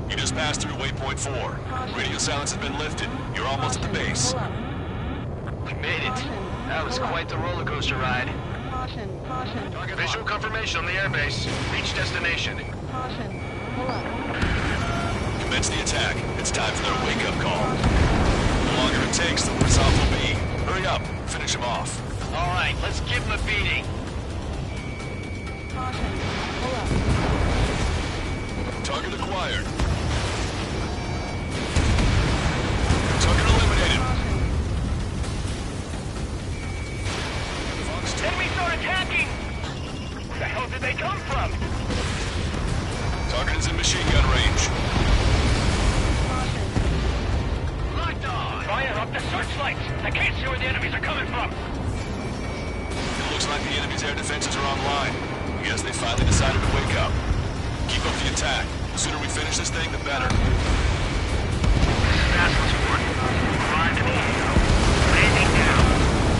You just passed through waypoint 4. Radio silence has been lifted. You're almost at the base. We made it. That was quite the roller coaster ride. Visual confirmation on the airbase. Reach destination. Commence the attack. It's time for their wake-up call. The longer it takes, the worse off we'll be. Hurry up. Finish them off. All right, let's give them a beating. Target acquired. Target eliminated. Enemies are attacking! Where the hell did they come from? Target is in machine gun range. Locked on! Fire up the searchlights! I can't see where the enemies are coming from! It looks like the enemy's air defenses are online. I guess they finally decided to wake up. Keep up the attack. The sooner we finish this thing, the better. Fast support. Arrived at Eco. Landing down.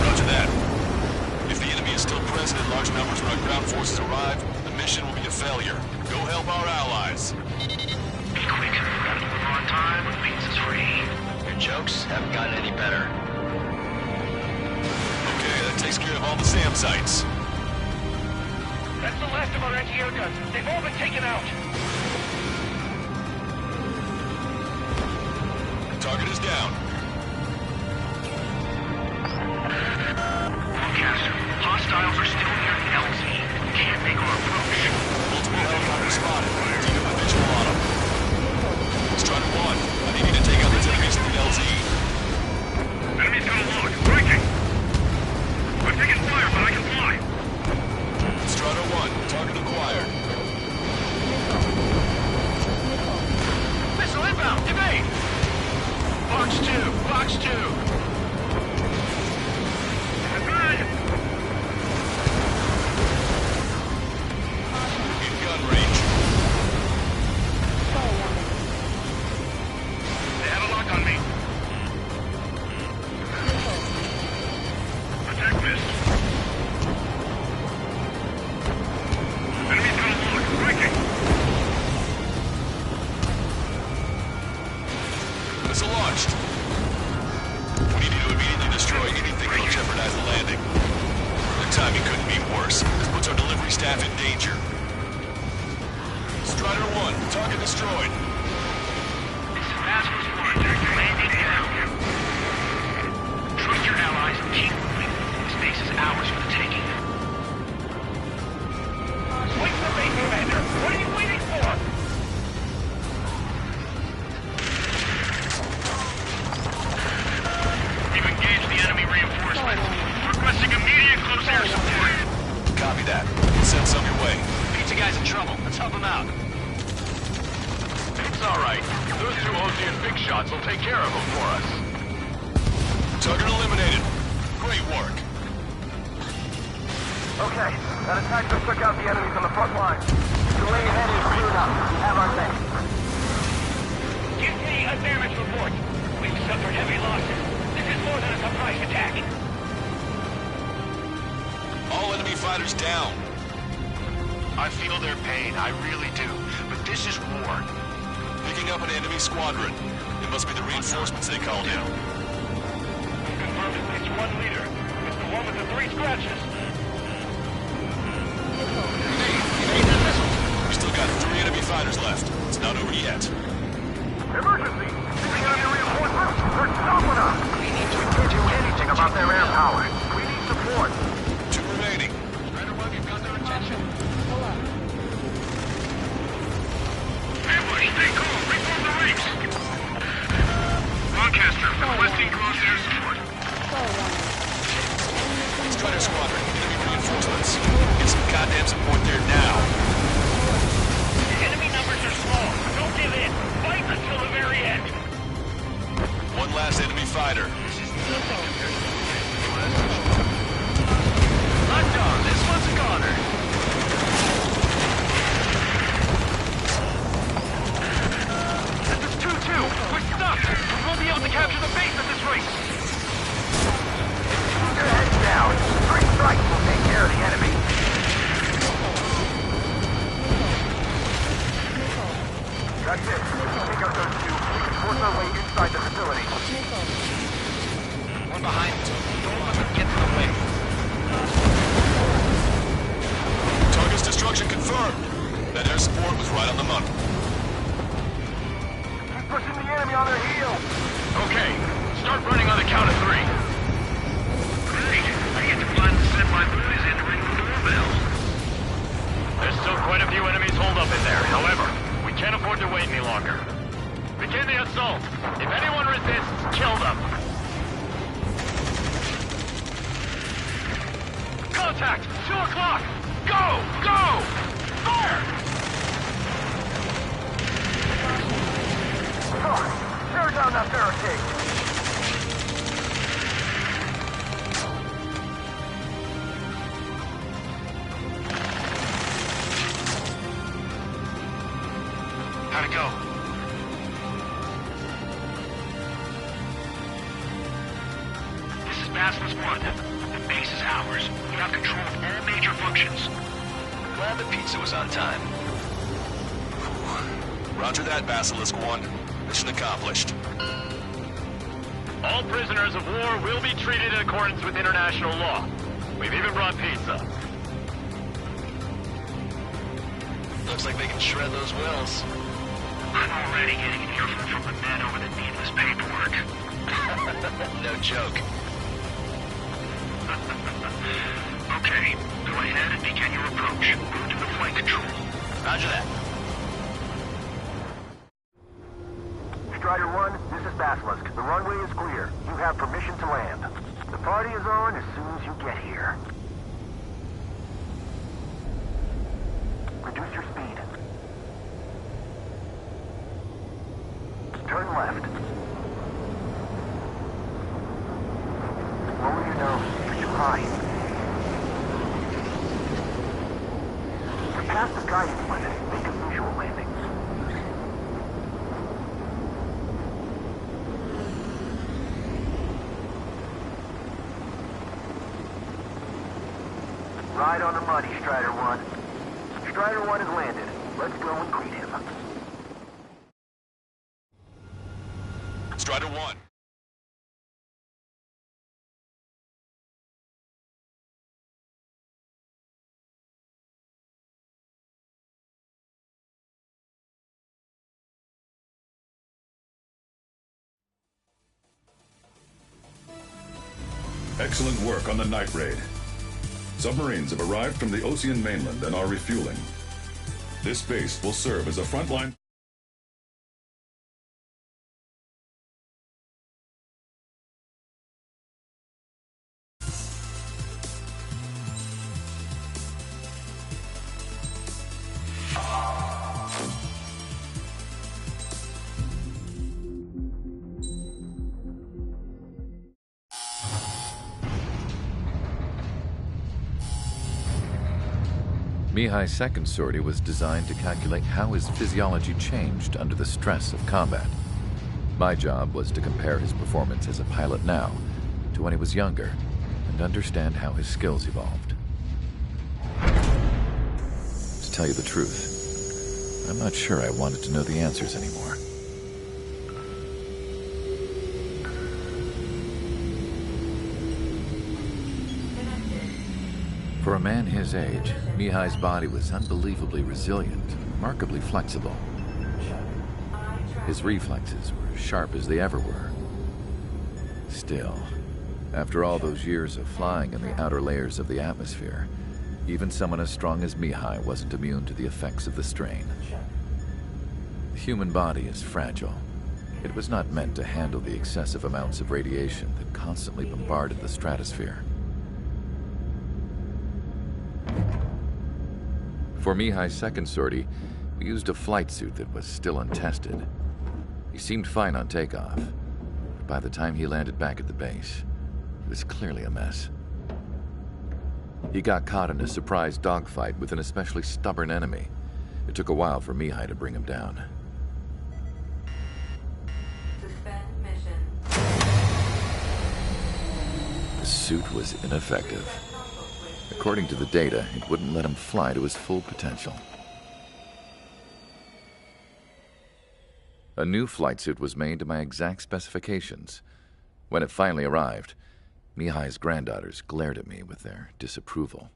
Roger that. If the enemy is still present in large numbers when our ground forces arrive, the mission will be a failure. Go help our allies. Be quick. Gotta deliver on time or Beans is free. Your jokes haven't gotten any better. Okay, that takes care of all the SAM sites. That's the last of our anti-air guns. They've all been taken out. Target is down. Broadcaster, hostiles are still near the LZ. Can't make our approach. Multiple helicopters spotted. Deacon with visual on them. Strider 1, I need you to take out those enemies in the LZ. Enemies got a lock. Breaking. I'm taking fire, but I can fly. Strider 1, target acquired. Missile inbound. Evade. Box 2. Box 2. Good. In gun range. They had a lock on me. Attack missed. Enemy's got a lock. Breaking. Missile launched. We need you to immediately destroy anything that will jeopardize the landing. The timing couldn't be worse. This puts our delivery staff in danger. Strider 1, target destroyed. This is Master Support. Landing down. Trust your allies and keep moving. This base is ours for the taking. Wait for base, Commander. What are you waiting for? We've engaged the enemy reinforcements. Requesting immediate close air support. Copy that. Send some your way. Pizza guy's in trouble. Let's help him out. It's all right. Those two Ozian big shots will take care of them for us. Target eliminated. Great work. Okay, that attack just took out the enemies on the front line. The way ahead is cleared up. We have our thing. Give me a damage report. We've suffered heavy losses. This is more than a surprise attack. All enemy fighters down. I feel their pain, I really do. But this is war. Picking up an enemy squadron. It must be the reinforcements they called in. Confirmed it's one leader. It's the one with the 3 scratches. We still got 3 enemy fighters left. It's not over yet. Emergency! The enemy reinforcements are stopping us! We can't do anything about their air power. We need support. 2 remaining. Strider 1, you've got their attention. Ambush, stay calm. Reform the ranks. Broadcaster, requesting close air support. Strider squadron, enemy reinforcements. Get some goddamn support there now. The enemy numbers are small. Don't give in. Fight until the very end. One last enemy fighter. Locked on. This one's a goner. This is 2-2. We're stuck. We won't be able to capture the base at this rate. Keep your heads down. 3 strikes will take care of the enemy. That's it. If we take out those two, we can force our way inside the facility. We're behind them. Don't let them get to the wing. Target's destruction confirmed. That air support was right on the money. Keep pushing the enemy on their heels. Okay, start running on the count of 3. Great. I get to finally send my boys in to ring the doorbell. There's still quite a few enemies holed up in there. However, we can't afford to wait any longer. Begin the assault. If anyone resists, kill them. Contact! 2 o'clock! Go! Go! Fire! Tear down that barricade. How'd it go? This is Basilisk 1. The base is ours. You have control of all major functions. Glad the pizza was on time. Roger that, Basilisk 1. Mission accomplished. All prisoners of war will be treated in accordance with international law. We've even brought pizza. Looks like they can shred those wills. I'm already getting an earful from the men over the needless paperwork. No joke. Okay, go ahead and begin your approach. Move to the flight control. Roger that. Strider 1, this is Basilisk. The runway is clear. You have permission to land. The party is on as soon as you get here. Reduce your speed. Turn left. Lower your nose. You're too high. You're past the guidance limit. Make a visual landing. Right on the money, Strider 1. Strider 1 has landed. Let's go and greet him. Strider 1. Excellent work on the night raid. Submarines have arrived from the Ocean mainland and are refueling. This base will serve as a frontline. Mihai's second sortie was designed to calculate how his physiology changed under the stress of combat. My job was to compare his performance as a pilot now to when he was younger and understand how his skills evolved. To tell you the truth, I'm not sure I wanted to know the answers anymore. For a man his age, Mihai's body was unbelievably resilient, remarkably flexible. His reflexes were as sharp as they ever were. Still, after all those years of flying in the outer layers of the atmosphere, even someone as strong as Mihai wasn't immune to the effects of the strain. The human body is fragile. It was not meant to handle the excessive amounts of radiation that constantly bombarded the stratosphere. For Mihai's second sortie, we used a flight suit that was still untested. He seemed fine on takeoff, but by the time he landed back at the base, it was clearly a mess. He got caught in a surprise dogfight with an especially stubborn enemy. It took a while for Mihai to bring him down. Suspend mission. The suit was ineffective. According to the data, it wouldn't let him fly to his full potential. A new flight suit was made to my exact specifications. When it finally arrived, Mihai's granddaughters glared at me with their disapproval.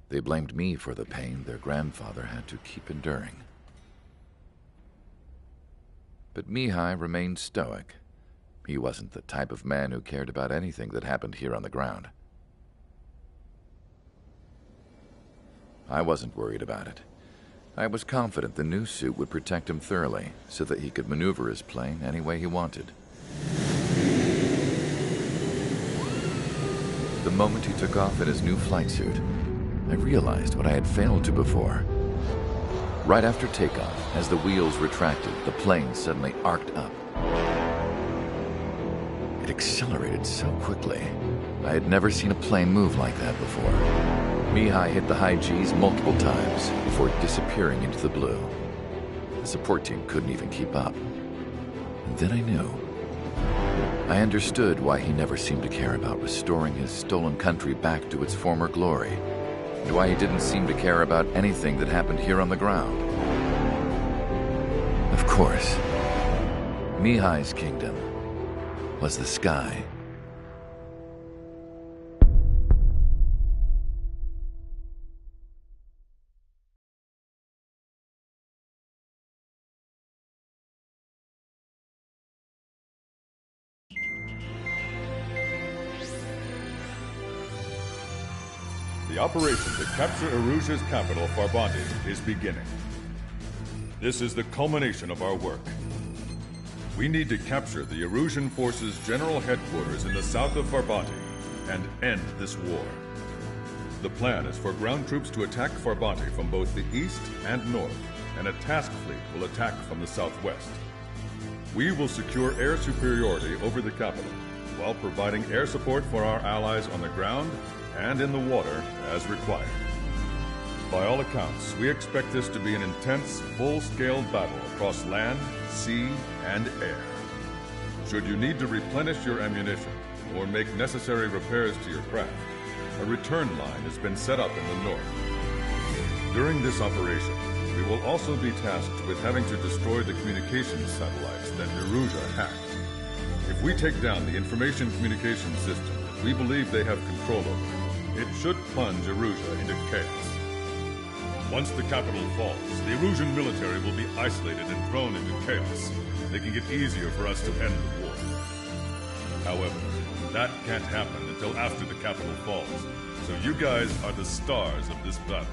They blamed me for the pain their grandfather had to keep enduring. But Mihai remained stoic. He wasn't the type of man who cared about anything that happened here on the ground. I wasn't worried about it. I was confident the new suit would protect him thoroughly so that he could maneuver his plane any way he wanted. The moment he took off in his new flight suit, I realized what I had failed to before. Right after takeoff, as the wheels retracted, the plane suddenly arced up. It accelerated so quickly. I had never seen a plane move like that before. Mihai hit the high G's multiple times before disappearing into the blue. The support team couldn't even keep up. And then I knew. I understood why he never seemed to care about restoring his stolen country back to its former glory, and why he didn't seem to care about anything that happened here on the ground. Of course, Mihai's kingdom was the sky. The operation to capture Erusia's capital, Farbanti, is beginning. This is the culmination of our work. We need to capture the Erusian forces' general headquarters in the south of Farbanti and end this war. The plan is for ground troops to attack Farbanti from both the east and north, and a task fleet will attack from the southwest. We will secure air superiority over the capital, while providing air support for our allies on the ground and in the water as required. By all accounts, we expect this to be an intense, full-scale battle across land, sea, and air. Should you need to replenish your ammunition or make necessary repairs to your craft, a return line has been set up in the north. During this operation, we will also be tasked with having to destroy the communications satellites that Erusia hacked. If we take down the information communication system that we believe they have control over, it should plunge Erusia into chaos. Once the capital falls, the Erusian military will be isolated and thrown into chaos, making it easier for us to end the war. However, that can't happen until after the capital falls, so you guys are the stars of this battle.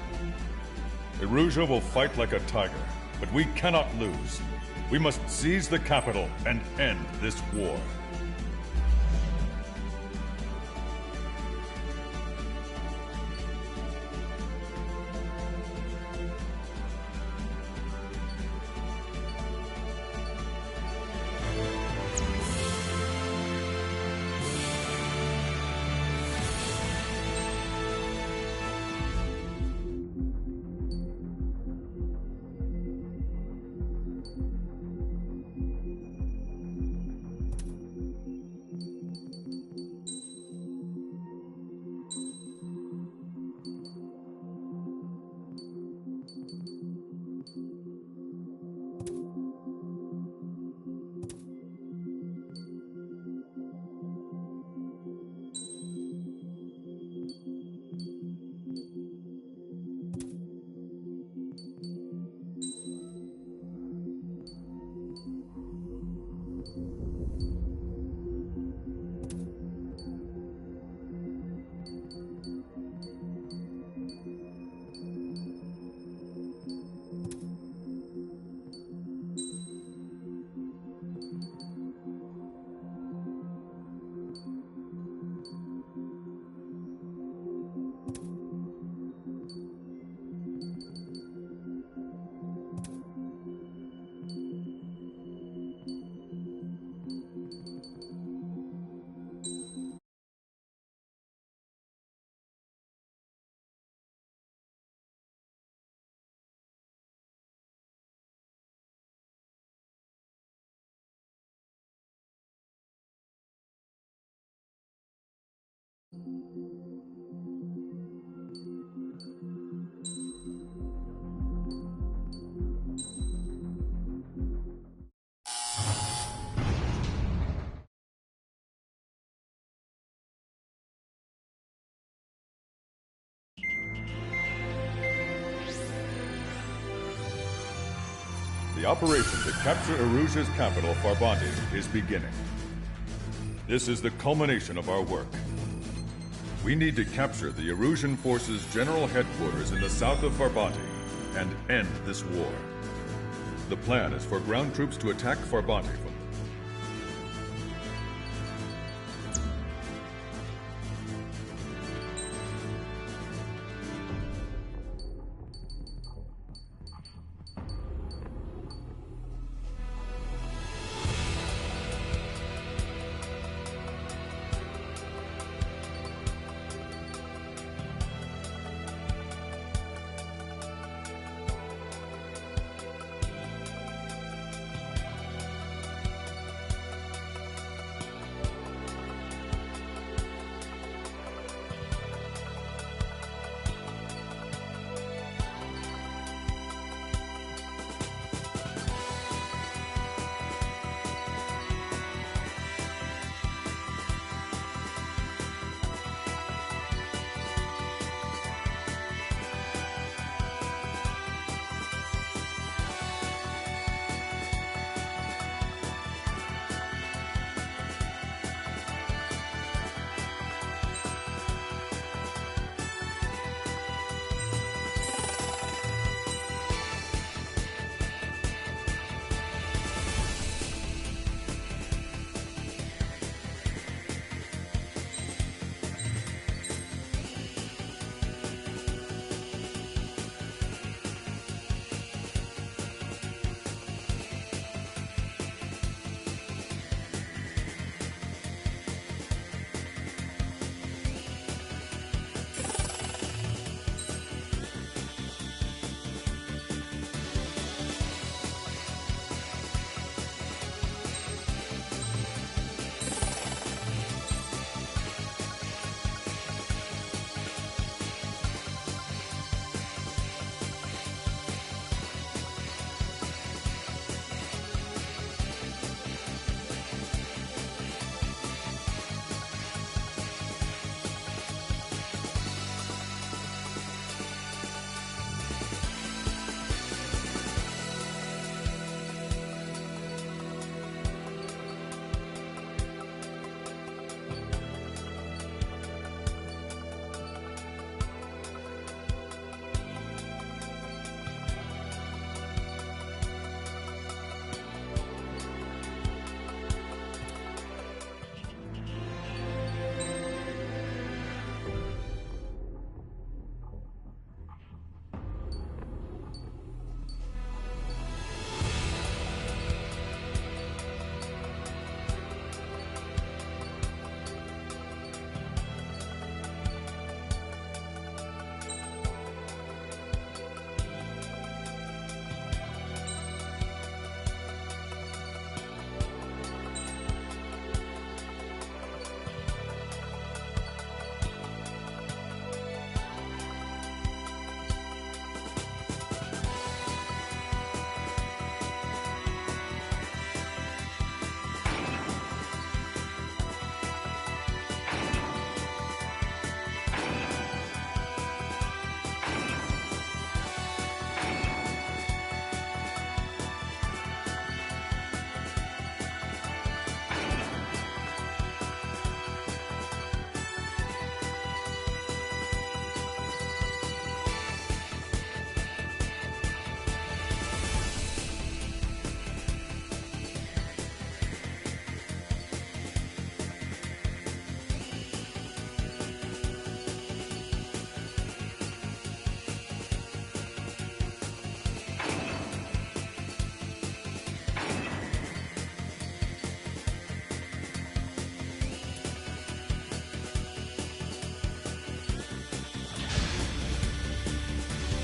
Erusia will fight like a tiger, but we cannot lose. We must seize the capital and end this war. The operation to capture Erusia's capital, Farbandi, is beginning. This is the culmination of our work. We need to capture the Erusian forces' general headquarters in the south of Farbandi and end this war. The plan is for ground troops to attack Farbandi from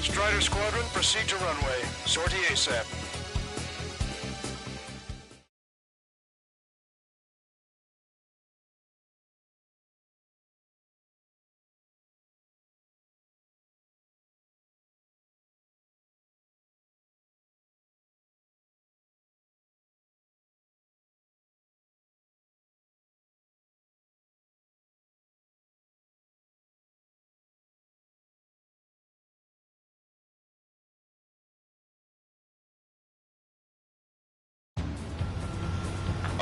Strider Squadron, proceed to runway. Sortie ASAP.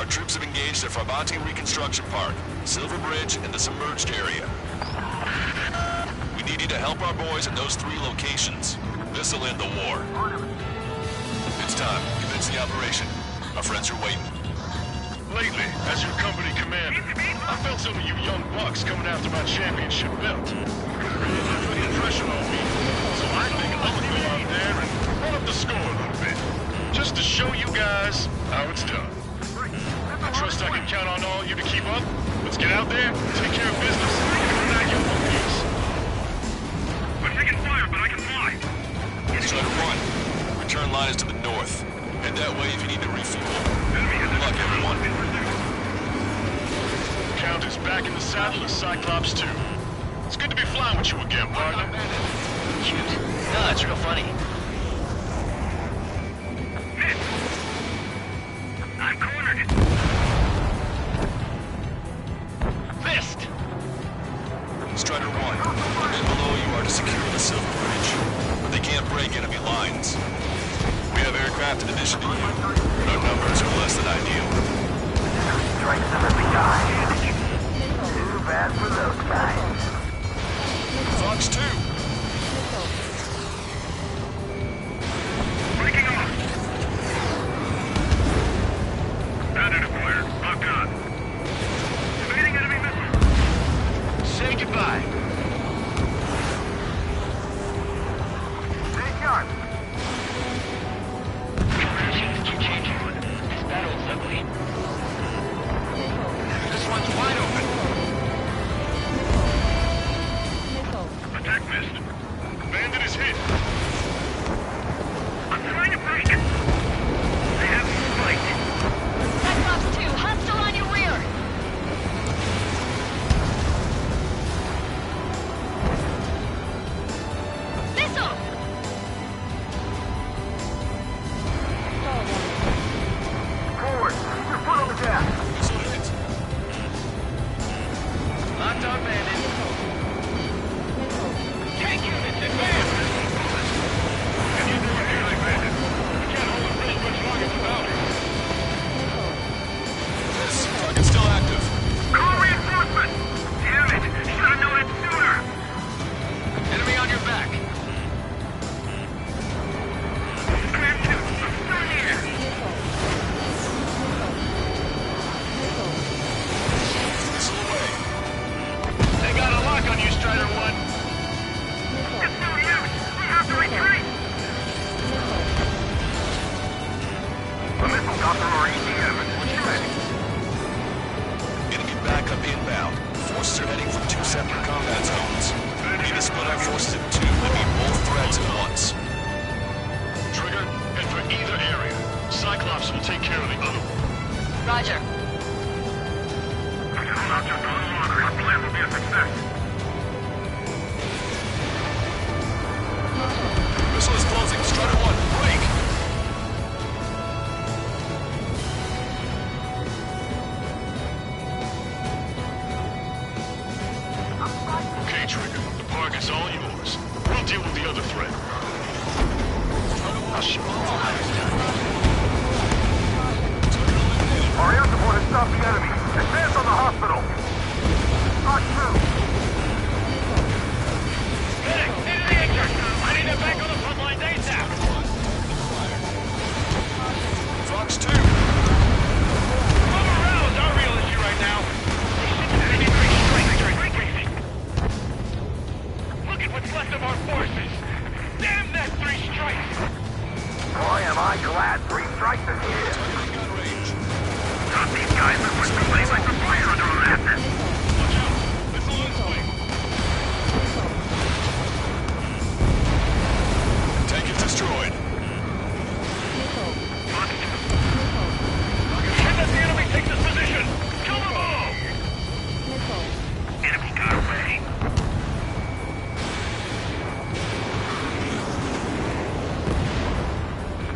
troops have engaged at Farbanti Reconstruction Park, Silver Bridge, and the submerged area. We need you to help our boys at those 3 locations. This'll end the war. It's time. Commence the operation. Our friends are waiting. Lately, as your company commander, I felt some of you young bucks coming after my championship belt. Really left an impression on me. So I think I'll go out there and run up the score a little bit. Just to show you guys how it's done. I trust I can count on all you to keep up. Let's get out there, take care of business, and knock you one piece. I'm taking fire, but I can fly. Strider 1. Return line is to the north. Head that way if you need to refuel. Good luck, everyone. Count is back in the saddle as Cyclops 2. It's good to be flying with you again, partner. Cute. No, that's real funny. I'm cornered. Missed. Strider 1. And below you are to secure the Silver Bridge. But they can't break enemy lines. We have aircraft in addition to you. But our numbers are less than ideal. Strike them every time. Too bad for those guys. Fox 2. Breaking off. Bounded acquired. Locked on. Evading enemy missile. Say goodbye. Stay sharp. Conditions keep changing. This battle is ugly. This one's wide open. Attack missed. Bandit is hit. I'm trying to break. They have me spiked. Cyclops 2, hostile on your rear! Missile! Forward. Keep your foot on the gas. Missile hit. Locked on bandit. Tank units advance! Can you do it here like bandit? We can't hold the bridge much longer without it. This target's still active. Call reinforcement! Damn it! Should have known it sooner! Enemy on your back. Clear 2. I'm still here. Missile away. They got a lock on you, Strider 1. It's no use. We have to retreat. The missile got them already here. What you ready? Enemy backup inbound. Forces are heading from 2 separate combat zones. We need to split our forces in 2 and meet both threats at once. Trigger, head for either area. Cyclops will take care of the other one. Roger. Hold out just a little longer. Our plan will be a success. Missile is closing. Strider 1, break! Okay, Trigger. The park is all yours. We'll deal with the other threat. Our air support has stopped the enemy. Advance on the hospital. Fox 2. Medic, into the engine! I need them back on the front lines ASAP! Fox 2. Move around! Our real issue right now. Look at what's left of our forces! Damn that 3 strikes! Boy, am I glad 3 strikes is here. Gun range. Got these guys that put somebody like the fire under our asses. Watch out! Missile on swing! Tank is destroyed. Can't let the enemy take this position! Kill them all! Enemy got away.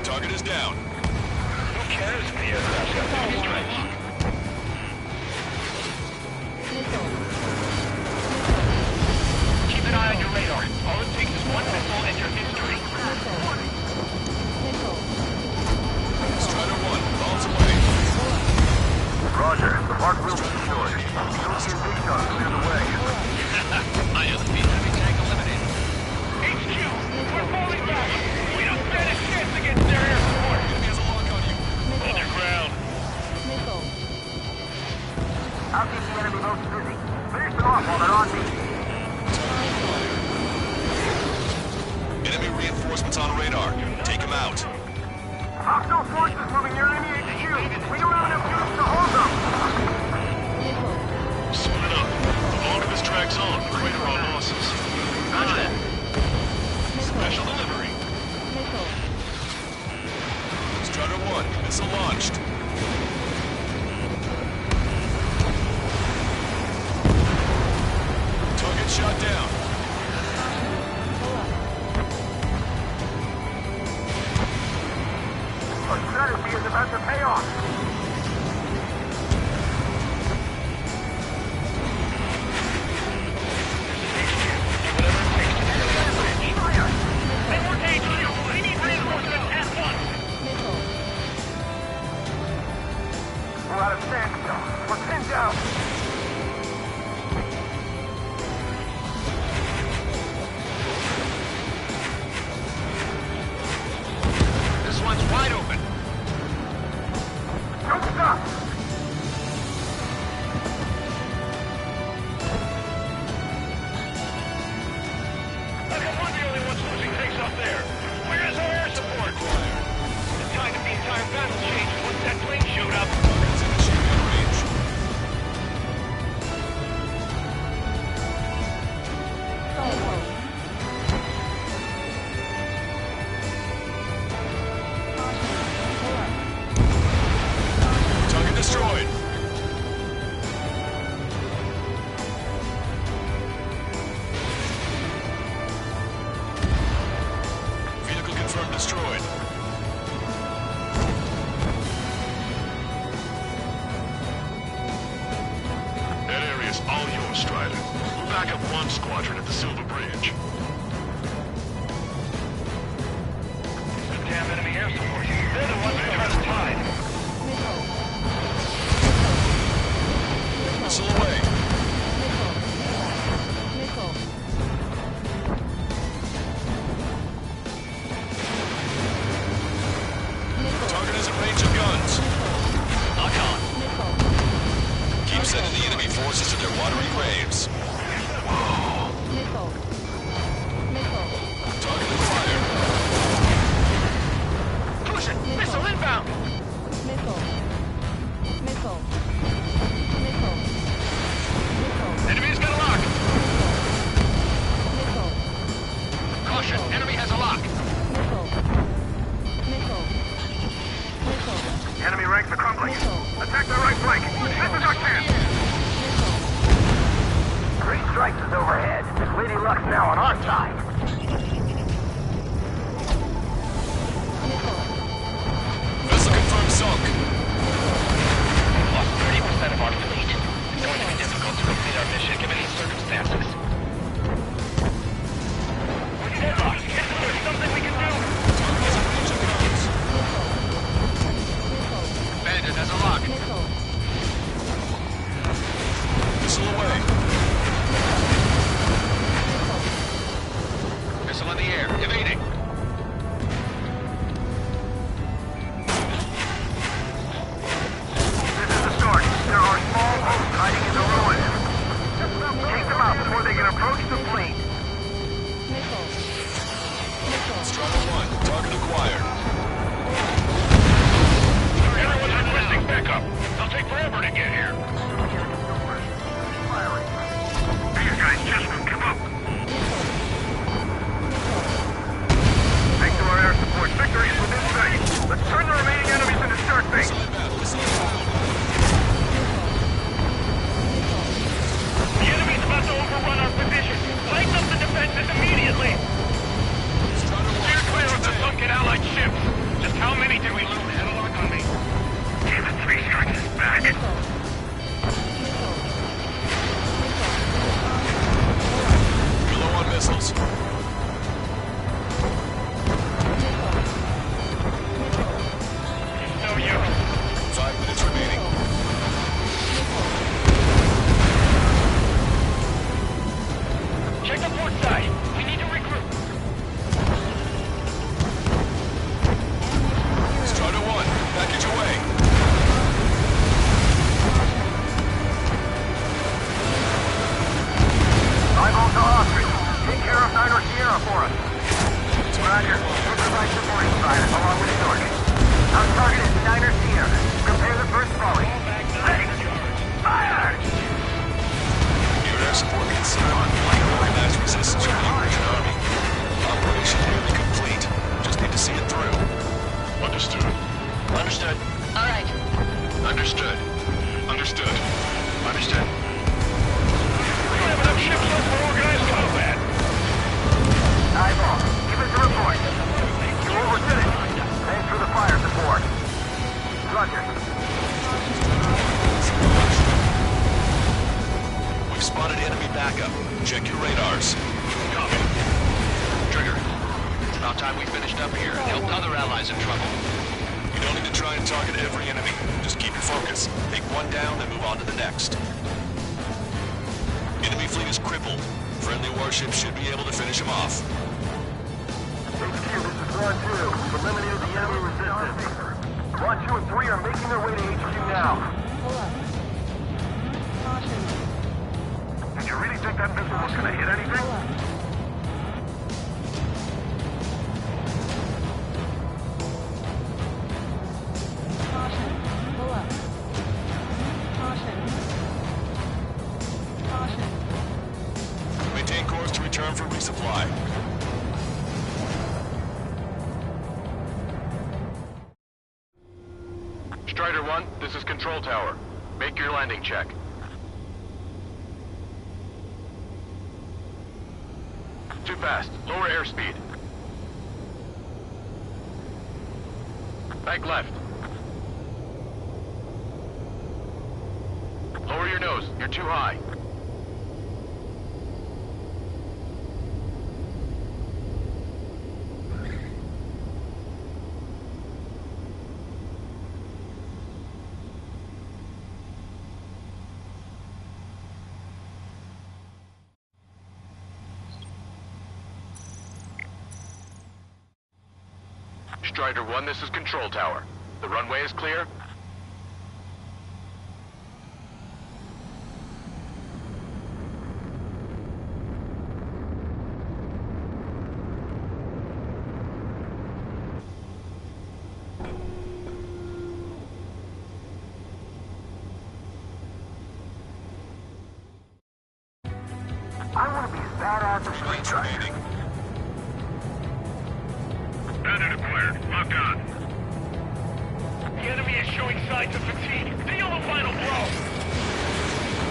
Target is down. Who cares if the aircraft's got 3 strikes? Keep an eye on your radar. All it takes is one missile and your history. Strider 1, bombs away. Missile launched. Target shot down. Our strategy is about to pay off. We're out of standstill. We're pinned down. This one's wide open. Don't stop. How come we're the only ones losing face up there? Where's our air support? The tide of the entire battle changed once that plane showed up. Target's in machine gun range. Target destroyed. Vehicle confirmed destroyed. That area's all yours, Strider. We'll back up one squadron at the Silver Bridge. The damn enemy air support. They're the ones that try to tide. Missile away. Target is in range of guns. Lock on. Keep sending the enemy forces to their watery graves. Target acquired. Push it! Missile inbound! Enemy's got a lock! Caution! Enemy has a lock! Enemy ranks are crumbling. Attack their right flank. This is our chance. Three strikes is overhead. Lady Luck's now on our side. Vessel confirmed sunk. Lost 30% of our fleet. It's going to be difficult to complete our mission given these circumstances. Deadlock! Is there something we can do? Target is in range of guns. Bandit has a lock. Missile away. Missile in the air. Evading. This is the start. There are small boats hiding in the ruins. Take them out before they can approach the fleet. Strider 1. Target acquired. Everyone's requesting backup. They'll take forever to get here. These guys just won't give up. Thanks to our air support, victory is within sight. Let's turn the remaining enemies into shark bait. Missile inbound. Missile inbound. The enemy's about to overrun our position. Tighten up the defenses immediately. Strider 1. Steer clear of the sunken Allied ships. Just how many did we lose? Had a lock on me. Damn it, three strikes is back. We're low on missiles. No use. 5 minutes remaining. Check the port side. We need to regroup. Strider 1. Package away. Eyeballs to Ostrich. Take care of Niner Sierra for us. Roger. We'll provide support inside along with Stork. Our target is Niner Sierra. Prepare the first volley. Ready. Fire! Your air support considered unlikely organized resistance from the American Army. Operation nearly complete. Just need to see it through. Understood. Understood. All right. Understood. Understood. Understood. We don't have enough ships left for organized combat. Eyeball, give us a report. You overstood it. Thanks for the fire support. Roger. We've spotted enemy backup. Check your radars. Copy. Trigger. It's about time we finished up here and helped other allies in trouble. You don't need to try and target every enemy. Just keep your focus. Take one down and move on to the next. Enemy fleet is crippled. Friendly warships should be able to finish them off. HQ, this is 1-2. We've eliminated the enemy resistance. 1, 2, and 3 are making their way to HQ now. Did you really think that missile was gonna hit anything? Maintain course to return for resupply. Strider 1, this is Control Tower. Make your landing check. Too fast. Lower airspeed. Bank left. Lower your nose. You're too high. Strider 1, this is Control Tower. The runway is clear? I want to be as badass as Street Fighter. Remaining. Bandit acquired. Locked on. The enemy is showing signs of fatigue. Deal the final blow.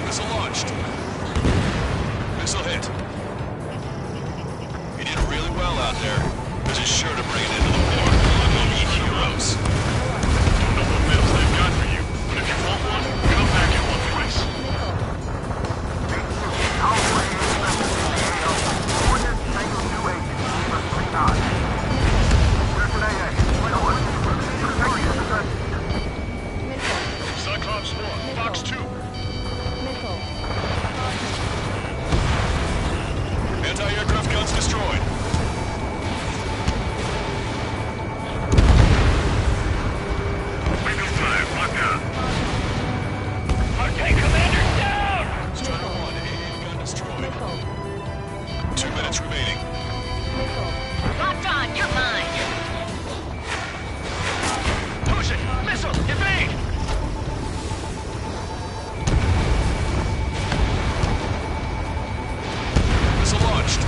Missile launched. Missile hit. You did really well out there. This is sure to bring it into the war. We'll be heroes. Don't know what medals they've got for you, but if you want one, come back in one place. Cyclops 1, Fox 2. Anti-aircraft guns destroyed. Window 5, locked on. Okay, Commander, down! Strider 1, AA gun destroyed. 2 minutes remaining. Locked on. You're mine. Push it! Missile! Evade! Missile launched.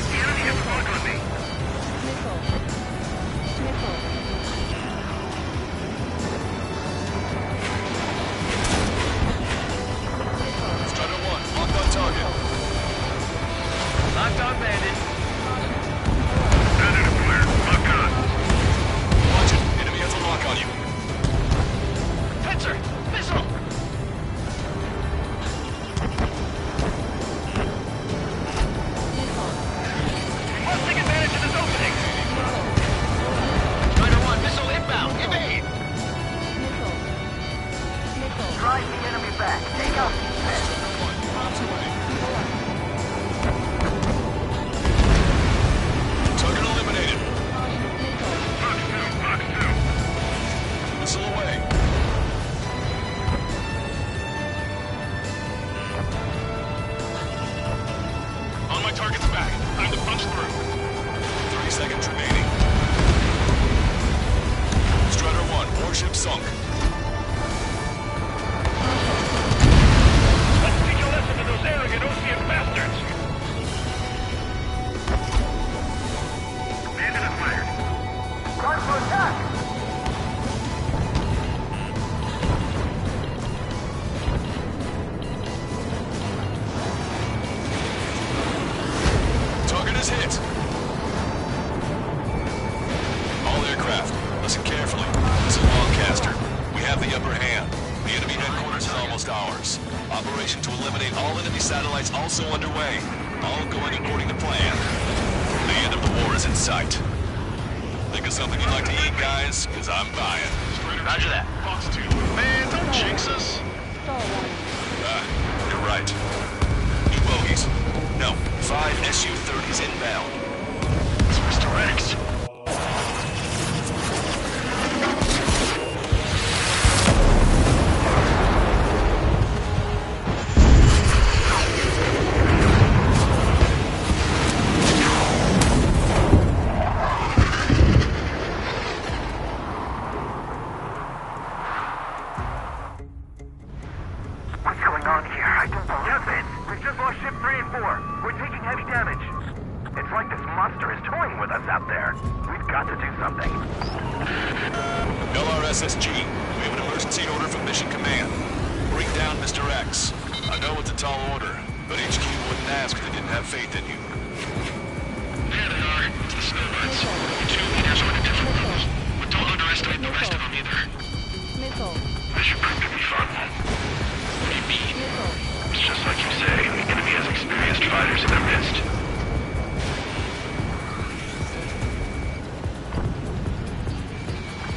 The enemy has locked on me. Strider 1, locked on target. Locked on bandit. Bandit acquired. Locked on. Watch it. Enemy has a lock on you. Pincer! Missile! We must take advantage of this opening! Strider 1, missile inbound! Evade! Drive the enemy back. Take out these men. Target eliminated. Fox 2, Fox 2. Missile away. On my target's back. Time to punch through. 30 seconds remaining. Strider 1, warship sunk. ours. Operation to eliminate all enemy satellites also underway. All going according to plan. The end of the war is in sight. Think of something you'd like to eat, guys? Because I'm buying. Roger that. Fox 2. Man, don't jinx us. You're right. New bogies. No, 5 Su-30s inbound. It's Mr. X. What's going on here? I don't believe it. We've just lost ship 3 and 4. We're taking heavy damage. It's like this monster is toying with us out there. We've got to do something. LRSSG, we have an emergency order from Mission Command. Bring down Mr. X. I know it's a tall order, but HQ wouldn't ask if they didn't have faith in you. There they are. It's the snowbirds. The 2 leaders are in different rooms. But don't underestimate the rest of them either. This should prove to be fun. What do you mean? It's just like you say. The enemy has experienced fighters in their midst.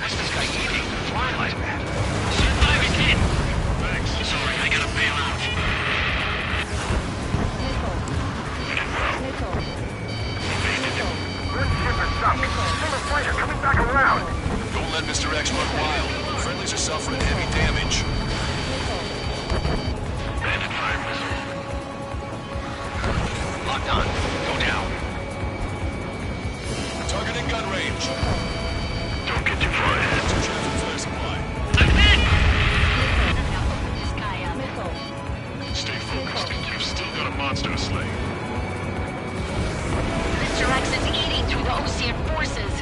What's this guy eating? Flying like that. Survive again. Thanks. Sorry, I gotta bail out. One ship is sunk. Single fighter coming back around. Don't let Mr. X run wild. Friendlies are suffering heavy damage. Bandit fire missile. Locked on. Go down. Target in gun range. Don't get too far ahead. Traffic flare supply. I'm hit! This guy up. Stay focused. You've still got a monster to slay. Mr. X is eating through the Ocean forces.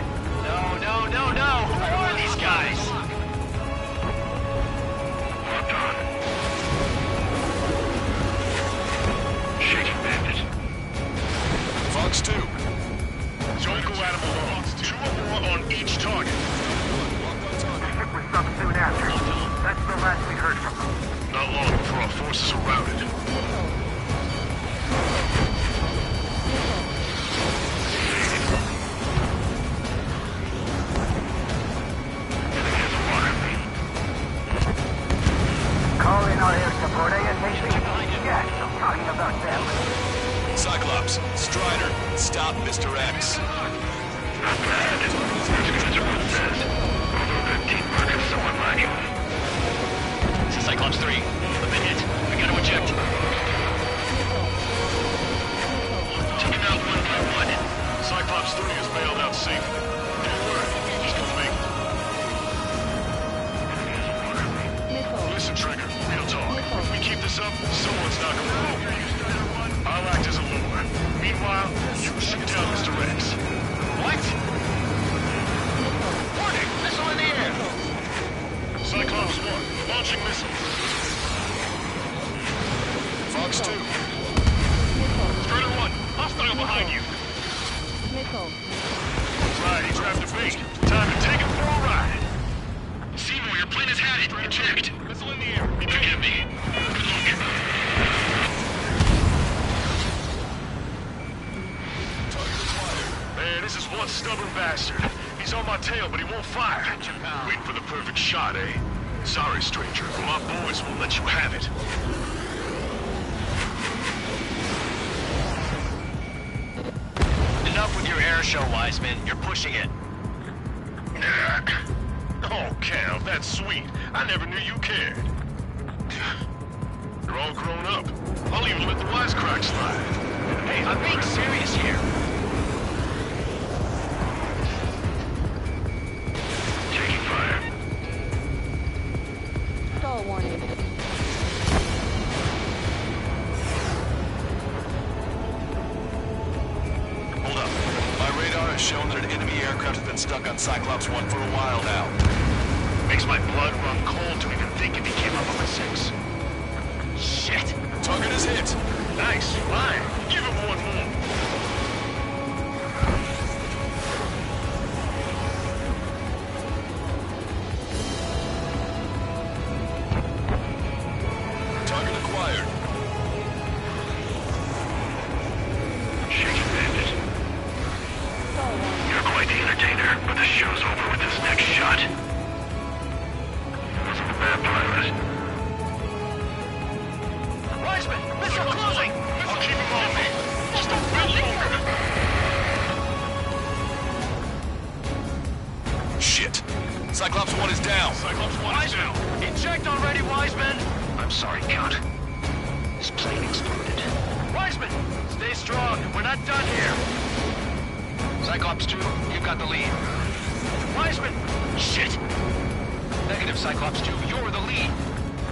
No. Who are these guys? Locked on. Shaking bandit. Fox 2. Don't go at him alone. 2 or more on each target. Ship was sunk soon after. That's the last we heard from them. Not long before our forces are routed. Call in our air support ASAP. Yes, I'm talking about them. Cyclops, Strider, stop Mr. X. Not bad. As everyone says. Although the teamwork is somewhat manual. This is Cyclops 3. I've been hit. I gotta eject. Take him out one by one. Cyclops 3 is bailed out safely. Don't worry. He's gonna make it. Listen, Trigger. Real talk. If we keep this up, someone's not gonna move. I'll act as a lure. Meanwhile, you shoot down Mr. X. What? Warning! Missile in the air! Cyclops 1, launching missile. Fox 2. Strider 1, hostile behind you. Right, he trapped a bait. Time to take him for a ride. Seymour, your plane has had it. Eject. Missile in the air. Forgive me. Good luck. Man, this is one stubborn bastard. He's on my tail, but he won't fire. Waiting for the perfect shot, eh? Sorry, stranger, but my boys won't let you have it. Enough with your air show, Wiseman. You're pushing it. Oh, Cal, that's sweet. I never knew you cared. You're all grown up. I'll even let the wisecrack slide. Hey, I'm being serious here. Taking fire. Stall warning. Hold up. My radar has shown that an enemy aircraft has been stuck on Cyclops 1 for a while now. Makes my blood run cold to even think if he came up on my 6. Shit. Target is hit. Nice. Fine. Give him one more. Wiseman! Missile closing! I'll keep him on me. Just a bit longer. Shit. Cyclops 1 is down. Cyclops 1 is down. Eject already, Wiseman! I'm sorry, Count. His plane exploded. Wiseman! Stay strong. We're not done here. Cyclops 2, you've got the lead. Wiseman! Shit! Negative, Cyclops 2, you're the lead.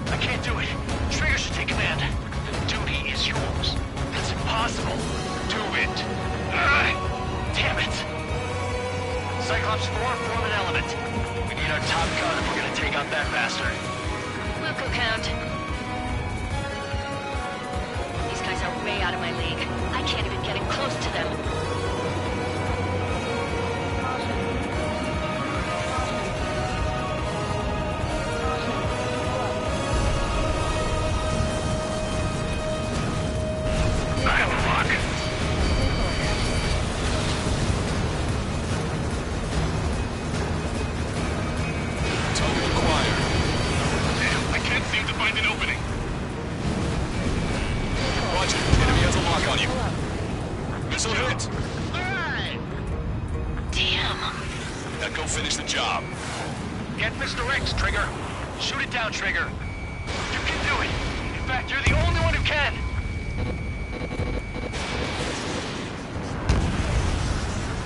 I can't do it. Trigger should take command. The duty is yours. That's impossible. Do it. Damn it! Cyclops 4, form an element. We need our top gun if we're gonna take out that bastard. We'll go, Count. These guys are way out of my league. I can't even get in close to them. I have a lock. Total acquired. Damn, I can't seem to find an opening. Watch it. Enemy has a lock on you. Missile hit. Damn. Now go finish the job. Get Mr. X, Trigger. Shoot it down, Trigger. You can do it. In fact, you're the only one who can.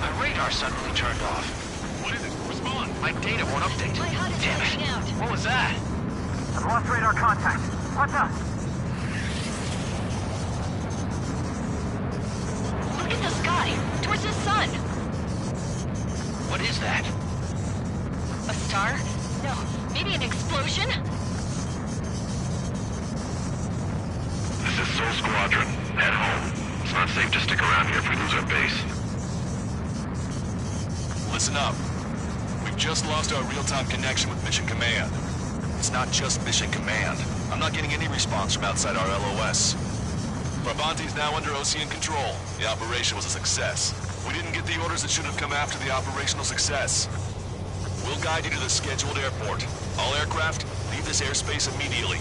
My radar suddenly turned off. What is it? Respond. My data won't update. My HUD is Damn it. crashing out. What was that? I've lost radar contact. What's up? Look at the sky. Towards the sun. What is that? A star? No. Maybe an explosion? This is Soul Squadron. Head home. It's not safe to stick around here if we lose our base. Listen up. We've just lost our real-time connection with Mission Command. It's not just Mission Command. I'm not getting any response from outside our LOS. Brabant's now under Ocean control. The operation was a success. We didn't get the orders that should have come after the operational success. We'll guide you to the scheduled airport. All aircraft, leave this airspace immediately.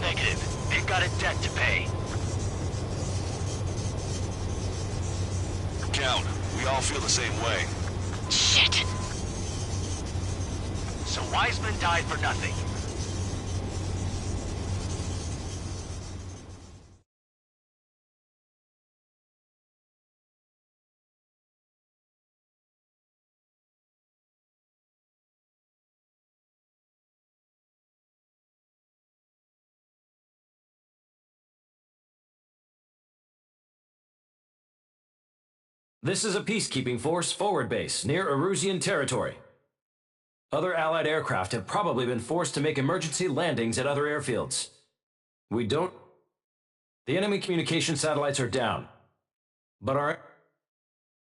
Negative. They've got a debt to pay. Count, we all feel the same way. Shit. So Wiseman died for nothing. This is a peacekeeping force forward base near Erusian territory. Other Allied aircraft have probably been forced to make emergency landings at other airfields. The enemy communication satellites are down. But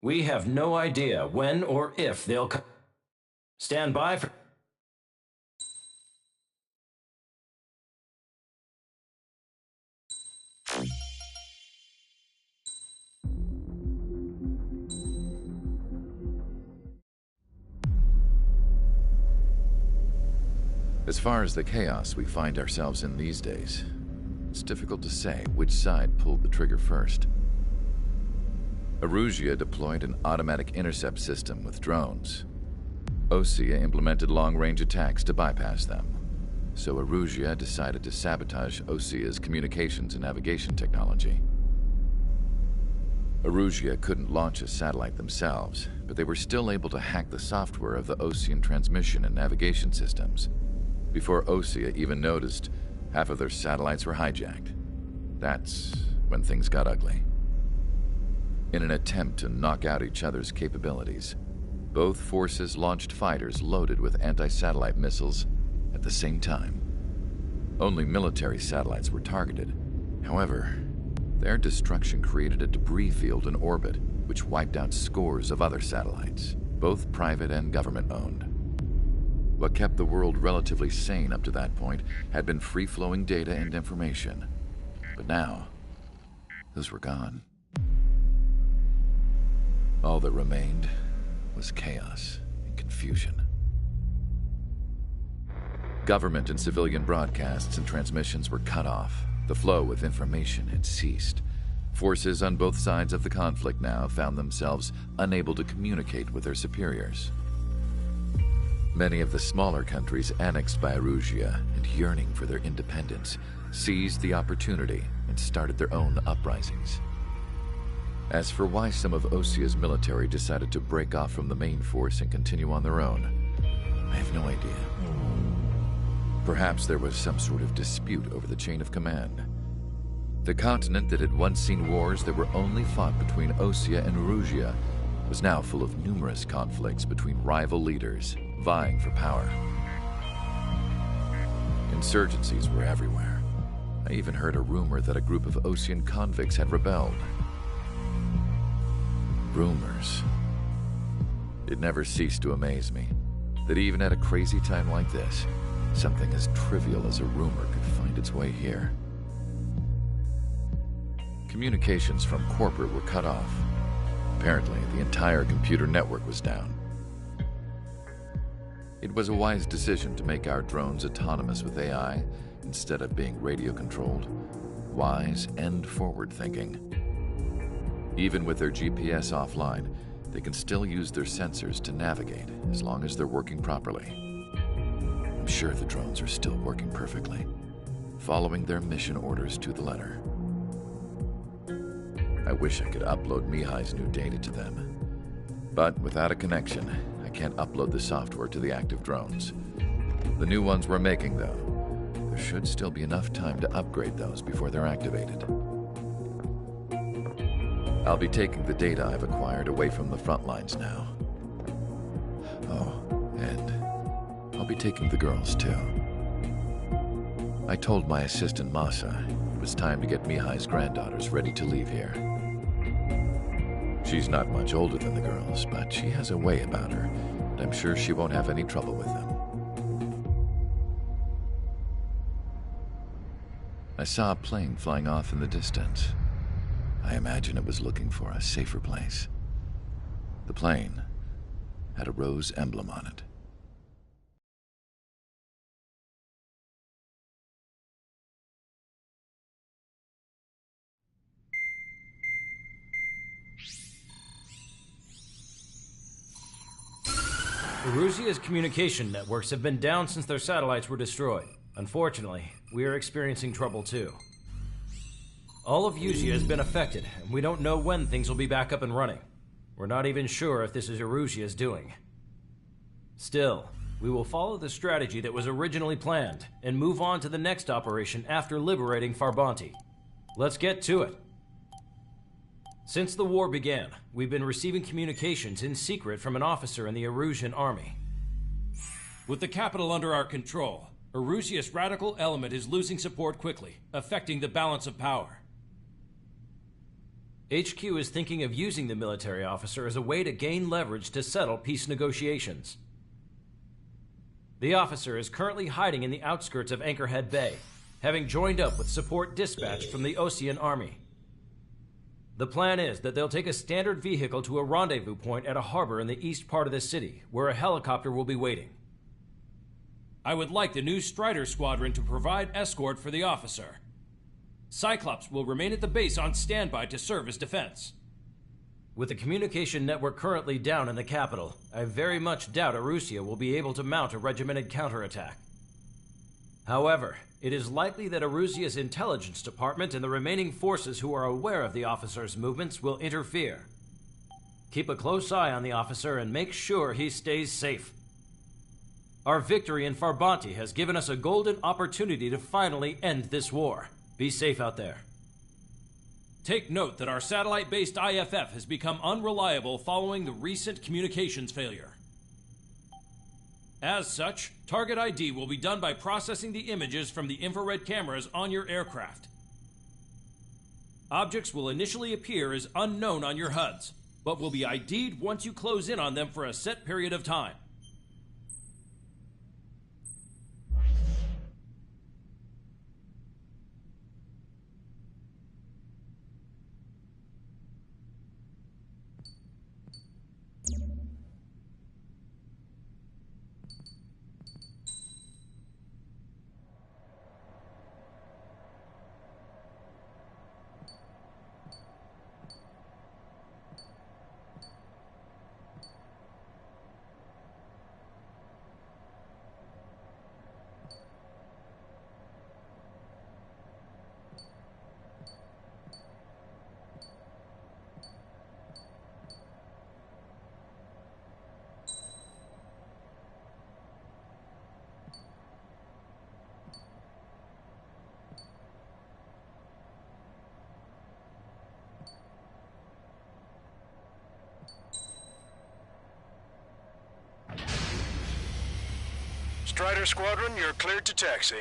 we have no idea when or if they'll come. Stand by for... As far as the chaos we find ourselves in these days, it's difficult to say which side pulled the trigger first. Erusia deployed an automatic intercept system with drones. Osea implemented long-range attacks to bypass them. So Erusia decided to sabotage Osea's communications and navigation technology. Erusia couldn't launch a satellite themselves, but they were still able to hack the software of the Osean transmission and navigation systems. Before Osea even noticed, half of their satellites were hijacked. That's when things got ugly. In an attempt to knock out each other's capabilities, both forces launched fighters loaded with anti-satellite missiles at the same time. Only military satellites were targeted. However, their destruction created a debris field in orbit, which wiped out scores of other satellites, both private and government-owned. What kept the world relatively sane up to that point had been free-flowing data and information. But now, those were gone. All that remained was chaos and confusion. Government and civilian broadcasts and transmissions were cut off. The flow of information had ceased. Forces on both sides of the conflict now found themselves unable to communicate with their superiors. Many of the smaller countries annexed by Erusia and yearning for their independence seized the opportunity and started their own uprisings. As for why some of Osia's military decided to break off from the main force and continue on their own, I have no idea. Perhaps there was some sort of dispute over the chain of command. The continent that had once seen wars that were only fought between Osia and Erusia was now full of numerous conflicts between rival leaders vying for power. Insurgencies were everywhere. I even heard a rumor that a group of Osian convicts had rebelled. Rumors. It never ceased to amaze me that even at a crazy time like this, something as trivial as a rumor could find its way here. Communications from corporate were cut off. Apparently, the entire computer network was down. It was a wise decision to make our drones autonomous with AI instead of being radio-controlled. Wise and forward-thinking. Even with their GPS offline, they can still use their sensors to navigate as long as they're working properly. I'm sure the drones are still working perfectly, following their mission orders to the letter. I wish I could upload Mihai's new data to them. But without a connection, I can't upload the software to the active drones. The new ones we're making, though, there should still be enough time to upgrade those before they're activated. I'll be taking the data I've acquired away from the front lines now. Oh, and I'll be taking the girls, too. I told my assistant Masa it was time to get Mihai's granddaughters ready to leave here. She's not much older than the girls, but she has a way about her, and I'm sure she won't have any trouble with them. I saw a plane flying off in the distance. I imagine it was looking for a safer place. The plane had a rose emblem on it. Erusia's communication networks have been down since their satellites were destroyed. Unfortunately, we are experiencing trouble too. All of Usia has been affected, and we don't know when things will be back up and running. We're not even sure if this is Erusia's doing. Still, we will follow the strategy that was originally planned, and move on to the next operation after liberating Farbanti. Let's get to it. Since the war began, we've been receiving communications in secret from an officer in the Erusian army. With the capital under our control, Erusia's radical element is losing support quickly, affecting the balance of power. HQ is thinking of using the military officer as a way to gain leverage to settle peace negotiations. The officer is currently hiding in the outskirts of Anchorhead Bay, having joined up with support dispatched from the Osian army. The plan is that they'll take a standard vehicle to a rendezvous point at a harbor in the east part of the city, where a helicopter will be waiting. I would like the new Strider Squadron to provide escort for the officer. Cyclops will remain at the base on standby to serve as defense. With the communication network currently down in the capital, I very much doubt Erusia will be able to mount a regimented counterattack. However, it is likely that Erusia's intelligence department and the remaining forces who are aware of the officer's movements will interfere. Keep a close eye on the officer and make sure he stays safe. Our victory in Farbanti has given us a golden opportunity to finally end this war. Be safe out there. Take note that our satellite-based IFF has become unreliable following the recent communications failure. As such, target ID will be done by processing the images from the infrared cameras on your aircraft. Objects will initially appear as unknown on your HUDs, but will be ID'd once you close in on them for a set period of time. Strider Squadron, you're cleared to taxi.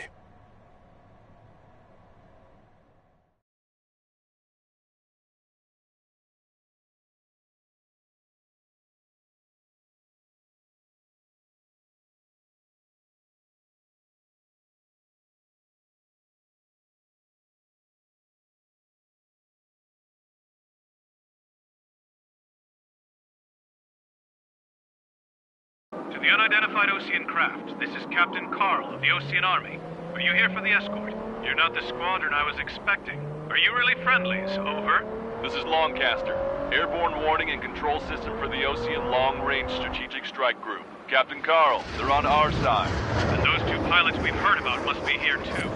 To the unidentified Ocean craft, this is Captain Carl of the Ocean Army. Are you here for the escort? You're not the squadron I was expecting. Are you really friendlies? Over. This is Longcaster. Airborne warning and control system for the Ocean Long Range Strategic Strike Group. Captain Carl, they're on our side. And those two pilots we've heard about must be here too.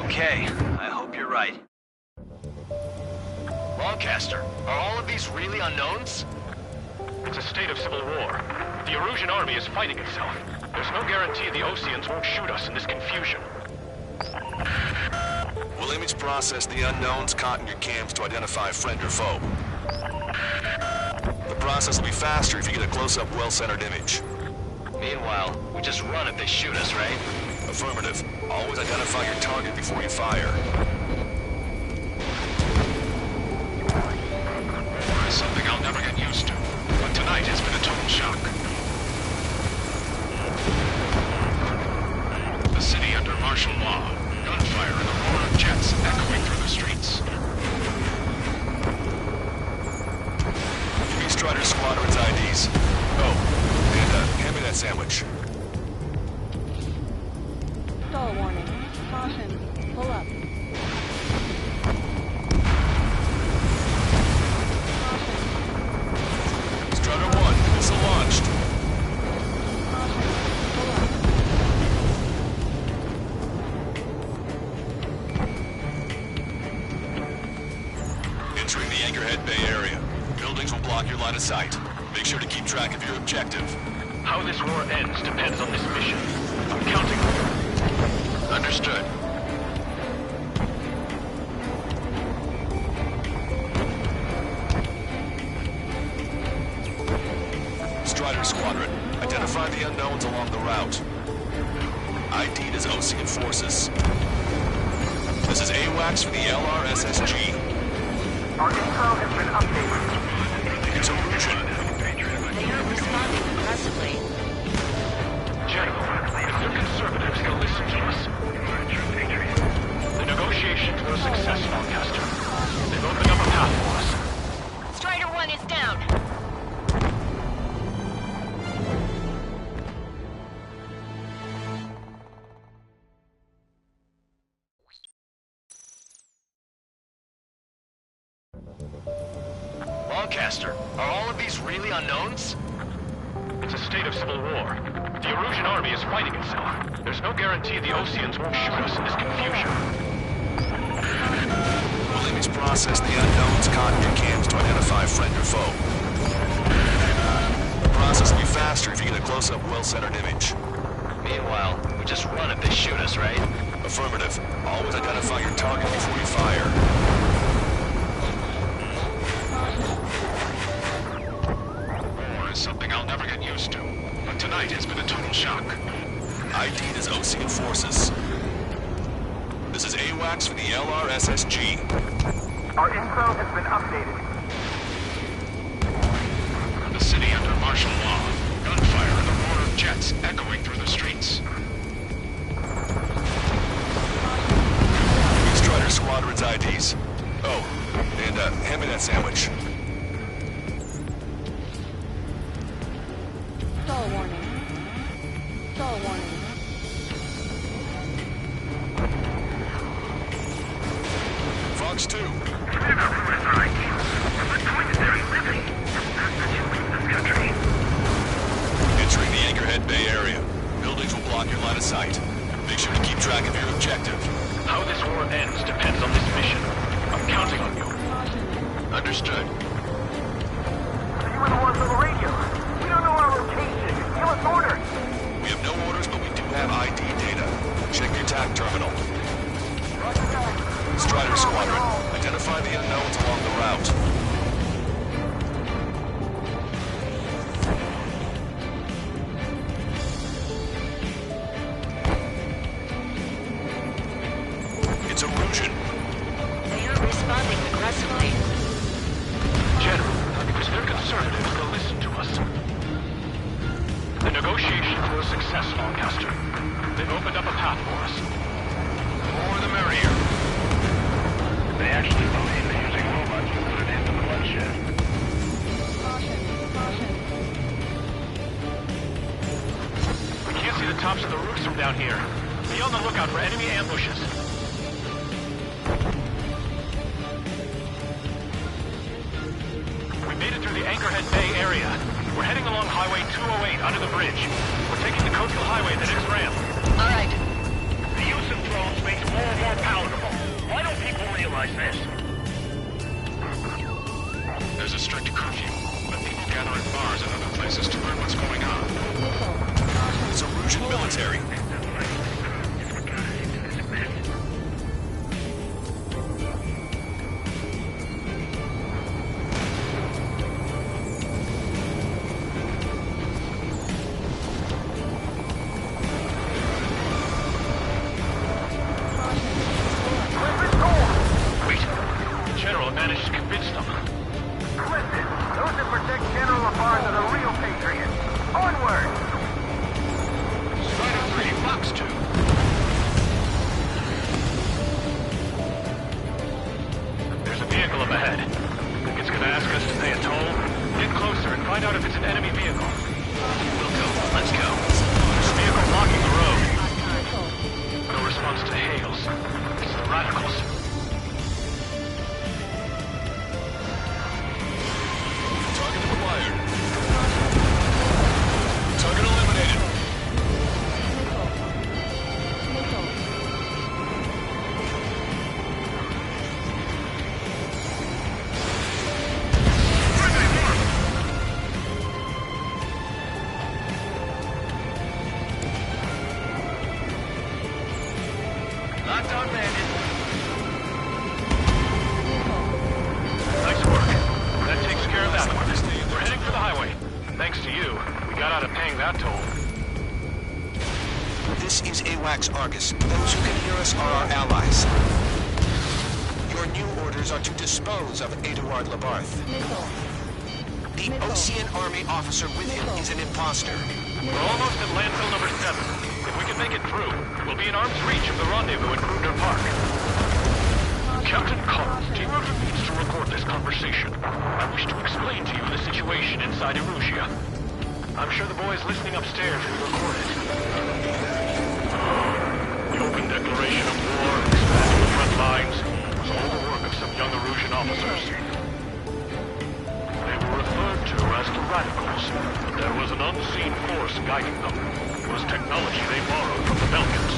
Okay, I hope you're right. Longcaster, are all of these really unknowns? It's a state of civil war. The Erusian army is fighting itself. There's no guarantee the Oceans won't shoot us in this confusion. We'll image process the unknowns caught in your cams to identify friend or foe. The process will be faster if you get a close-up, well-centered image. Meanwhile, we just run if they shoot us, right? Affirmative. Always identify your target before you fire. Something I'll never get used to. But tonight has been a total shock. The city under martial law. Gunfire and the roar of jets echoing through the streets. Give me Strider Squadron's IDs. Oh, and hand me that sandwich. Stall warning. Caution. Pull up. Strider 1, missile launched. Entering the Anchorhead Bay area. Buildings will block your line of sight. Make sure to keep track of your objective. How this war ends depends on this mission. I'm counting on you. Understood. Strider Squadron, identify the unknowns along the route. ID'd as Ocean forces. This is AWACS for the LRSSG. Our info has been updated. It's Erusian. They aren't responding aggressively. General, if they're conservatives, they'll listen to us. The negotiations were a success, Longcaster. They've opened up a path for us. Strider 1 is down. Longcaster, are all of these really unknowns? It's a state of civil war. The Erusian army is fighting itself. There's no guarantee the Oceans won't shoot us in this confusion. We'll image process the unknowns caught in your cams to identify friend or foe. The process will be faster if you get a close-up, well-centered image. Meanwhile, we just run if they shoot us, right? Affirmative. Always identify your target before you fire. War is something I'll never get used to. But tonight has been a total shock. ID'd as Ocean forces. This is AWACS for the LRSSG. Our info has been updated. The city under martial law. Gunfire and the roar of jets echoing through the streets. Give me Strider Squadron's IDs. Oh, and hand me that sandwich. Stall warning. Stall warning. Fox 2. Entering the Anchorhead Bay area. Buildings will block your line of sight. Make sure to keep track of your objective. How this war ends depends on this mission. I'm counting on you. Understood. You were the ones on the radio. We don't know our location. Give us orders. We have no orders, but we do have ID data. Check your TAC terminal. Strider Squadron, identify the unknowns along the route. path for us. The more the merrier. They actually believe they're using robots to put an end to the bloodshed. Caution, caution. We can't see the tops of the roofs from down here. Be on the lookout for enemy ambushes. We made it through the Anchorhead Bay area. We're heading along Highway 208 under the bridge. We're taking the coastal highway at the next ramp. All right. The use of drones makes war more palatable. Why don't people realize this? There's a strict curfew, but people gather in bars and other places to learn what's going on. It's Erusian military. Wait. The General managed to convince them. Listen, those that protect General Lafarge are the real patriots. Onward! Strider 3, Fox 2. There's a vehicle up ahead. Think it's gonna ask us to pay a toll? Get closer and find out if it's an enemy vehicle. We'll go. Let's go. There's a vehicle blocking the road. No response to hails. It's the radicals. Target acquired. Target eliminated. Locked on bandit. Nice work. That takes care of that one. We're heading for the highway. Thanks to you, we got out of paying that toll. This is AWACS Argus. Those who can hear us are our allies. Your new orders are to dispose of Eduard Labarth. The Ocean Army officer with him is an imposter. We're almost at landfill number 7. If we can make it through, we'll be in arm's reach of the rendezvous at Gruner Park. Captain Collins, do you have the means to record this conversation? I wish to explain to you the situation inside Erusia. I'm sure the boys listening upstairs will record it. The open declaration of war, expanding the front lines, was all the work of some young Erusian officers. They were referred to as the Radicals, but there was an unseen force guiding them. It was technology they borrowed from the Belgians.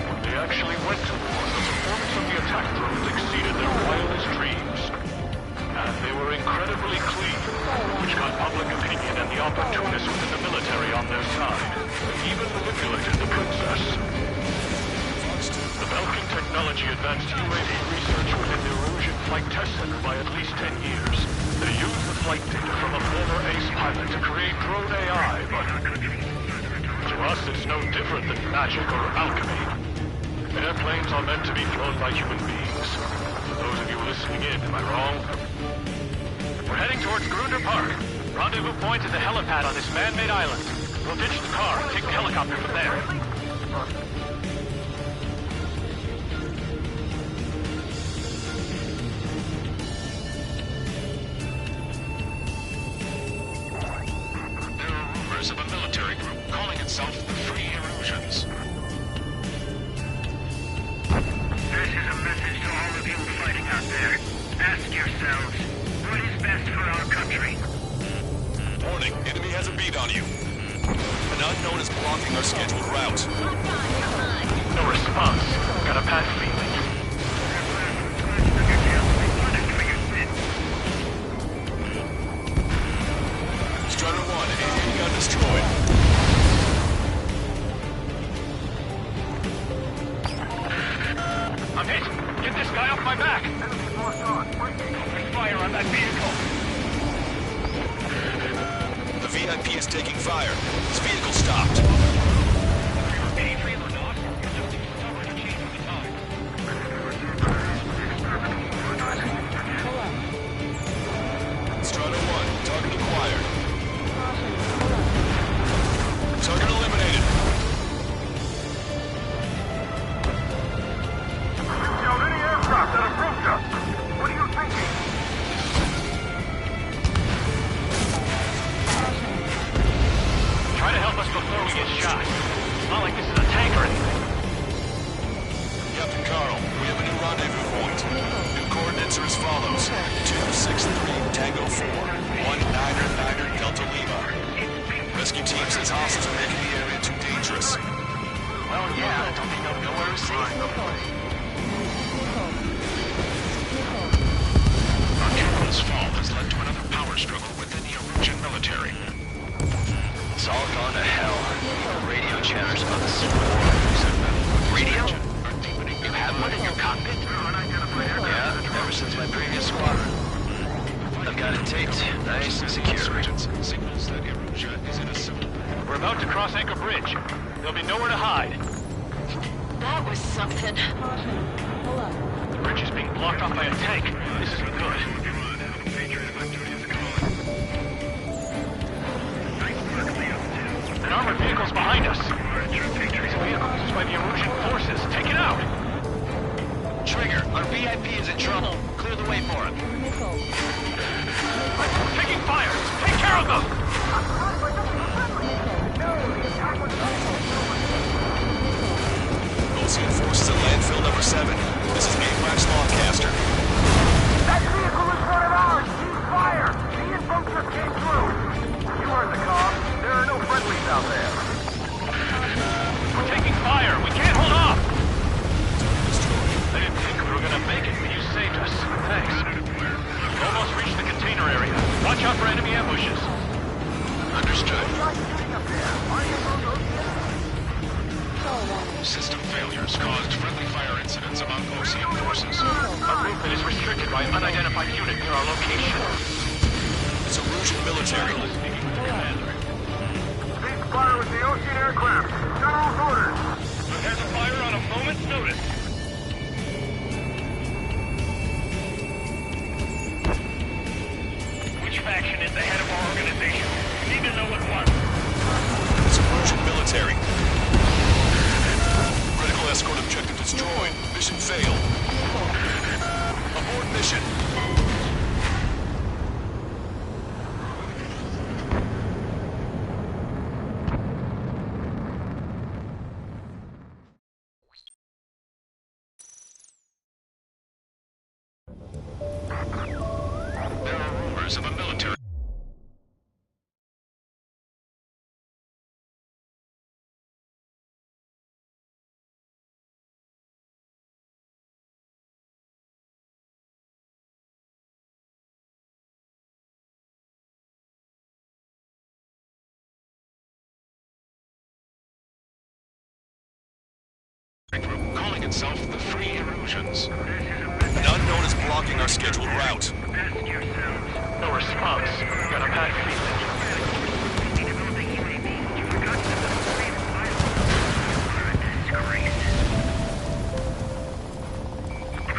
When they actually went to war, the performance of the attack drones exceeded their wildest dreams. And they were incredibly clean, which got public opinion and the opportunists within the military on their side. They even manipulated the princess. The Belkin technology advanced UAV research within the Erusian Flight Test Center by at least 10 years. They used the flight data from a former ace pilot to create drone AI, but to us it's no different than magic or alchemy. Airplanes are meant to be flown by human beings. For those of you listening in, am I wrong? We're heading towards Gruner Park. Rendezvous point is a helipad on this man-made island. We'll ditch the car and take the helicopter from there. There are rumors of a military group calling itself the Free Erusians. This is a message to all of you fighting out there. Ask yourselves, what is best for our country? Warning, enemy has a beat on you. An unknown is blocking our scheduled route. No response. Got a bad feeling. Strider 1, AA gun destroyed. I'm hit. Get this guy off my back. Open fire on that vehicle. The VIP is taking fire. His vehicle stopped. Strider 1, target acquired. Target eliminated. Oh yeah, don't they know nowhere is safe? Our capital's fall has led to another power struggle within the Erusian military. It's all gone to hell. Radio chatters about the Civil War. Radio? You have one in your cockpit? Yeah, ever since my previous squadron. I've got it taped, nice and secure. Signals that Erusia is in a civil war. We're about to cross Anchor Bridge. There'll be nowhere to hide. That was something. The bridge is being blocked off by a tank. This isn't good. An armored vehicle's behind us. This vehicle is used by the Erusian forces. Take it out! Trigger, our VIP is in trouble. Clear the way for him. We're taking fire! Take care of them! Ocean forces at landfill number 7. This is Acecombat Lancaster. That vehicle in front of ours! Cease fire! The info just came through! You heard the call. There are no friendlies out there. We're taking fire! We can't hold off! I didn't think we were gonna make it, but you saved us. Thanks. We've almost reached the container area. Watch out for enemy ambushes. Understood. System failures caused friendly fire incidents among Ocean forces. Our movement is restricted by an unidentified unit near our location. It's Erusian military. Cease fire with the Ocean aircraft. General's orders. Prepare to fire on a moment's notice. Which faction is the head of our organization? Need to know at once. It's Erusian military. Critical escort objective destroyed. Mission failed. Abort mission. There are rumors of a military... group calling itself the Free Erusians. An unknown is blocking our scheduled route. No response. Got a bad feeling.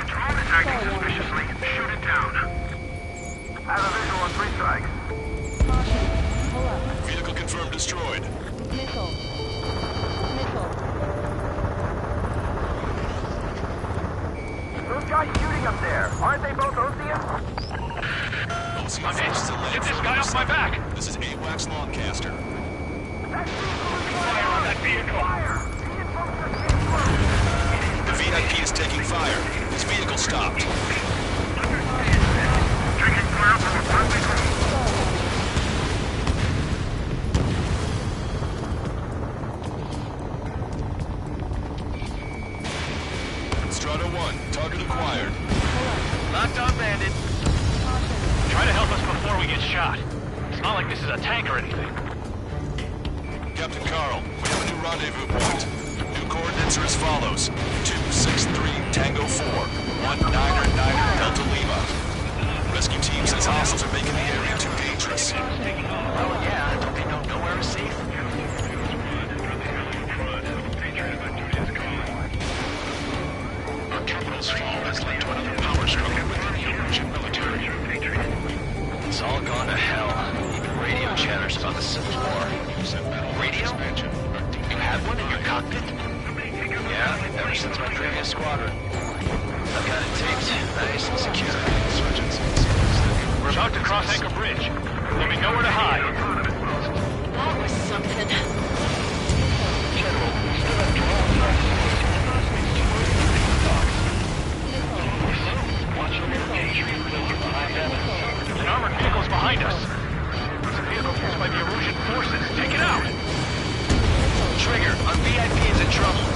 Drone is acting suspiciously. Shoot it down. Have a visual on 3 strikes. Vehicle confirmed destroyed. Those guys shooting up there, aren't they both Oceans? Ocean I'm hit. forces at Get landfill this guy number off my 7. back! This is Acecombat Lancaster. Fire on that vehicle! The VIP is taking fire. His vehicle stopped. Taking fire from a friendly crew. Strata 1, target acquired. Locked on bandit. Try to help us before we get shot. It's not like this is a tank or anything. Captain Carl, we have a new rendezvous point. New coordinates are as follows. 263 Tango 4, 199 Delta Lima. Rescue team says hostiles are making the area too dangerous. Oh yeah, don't they know nowhere is safe? Our capital's fall has led to another power struggle within the Erusian military. It's all gone to hell. Even radio chatters about the Civil War. Radio? You have one in your cockpit? Yeah, ever since my previous squadron. I've got it taped, nice and secure. We're about to cross Anchor Bridge. There'll be nowhere to hide. That was something. General, we still have drones. Watch your location. An armored vehicle's behind us. It's a vehicle used by the Erusian forces. Take it out! Trigger, our VIP is in trouble.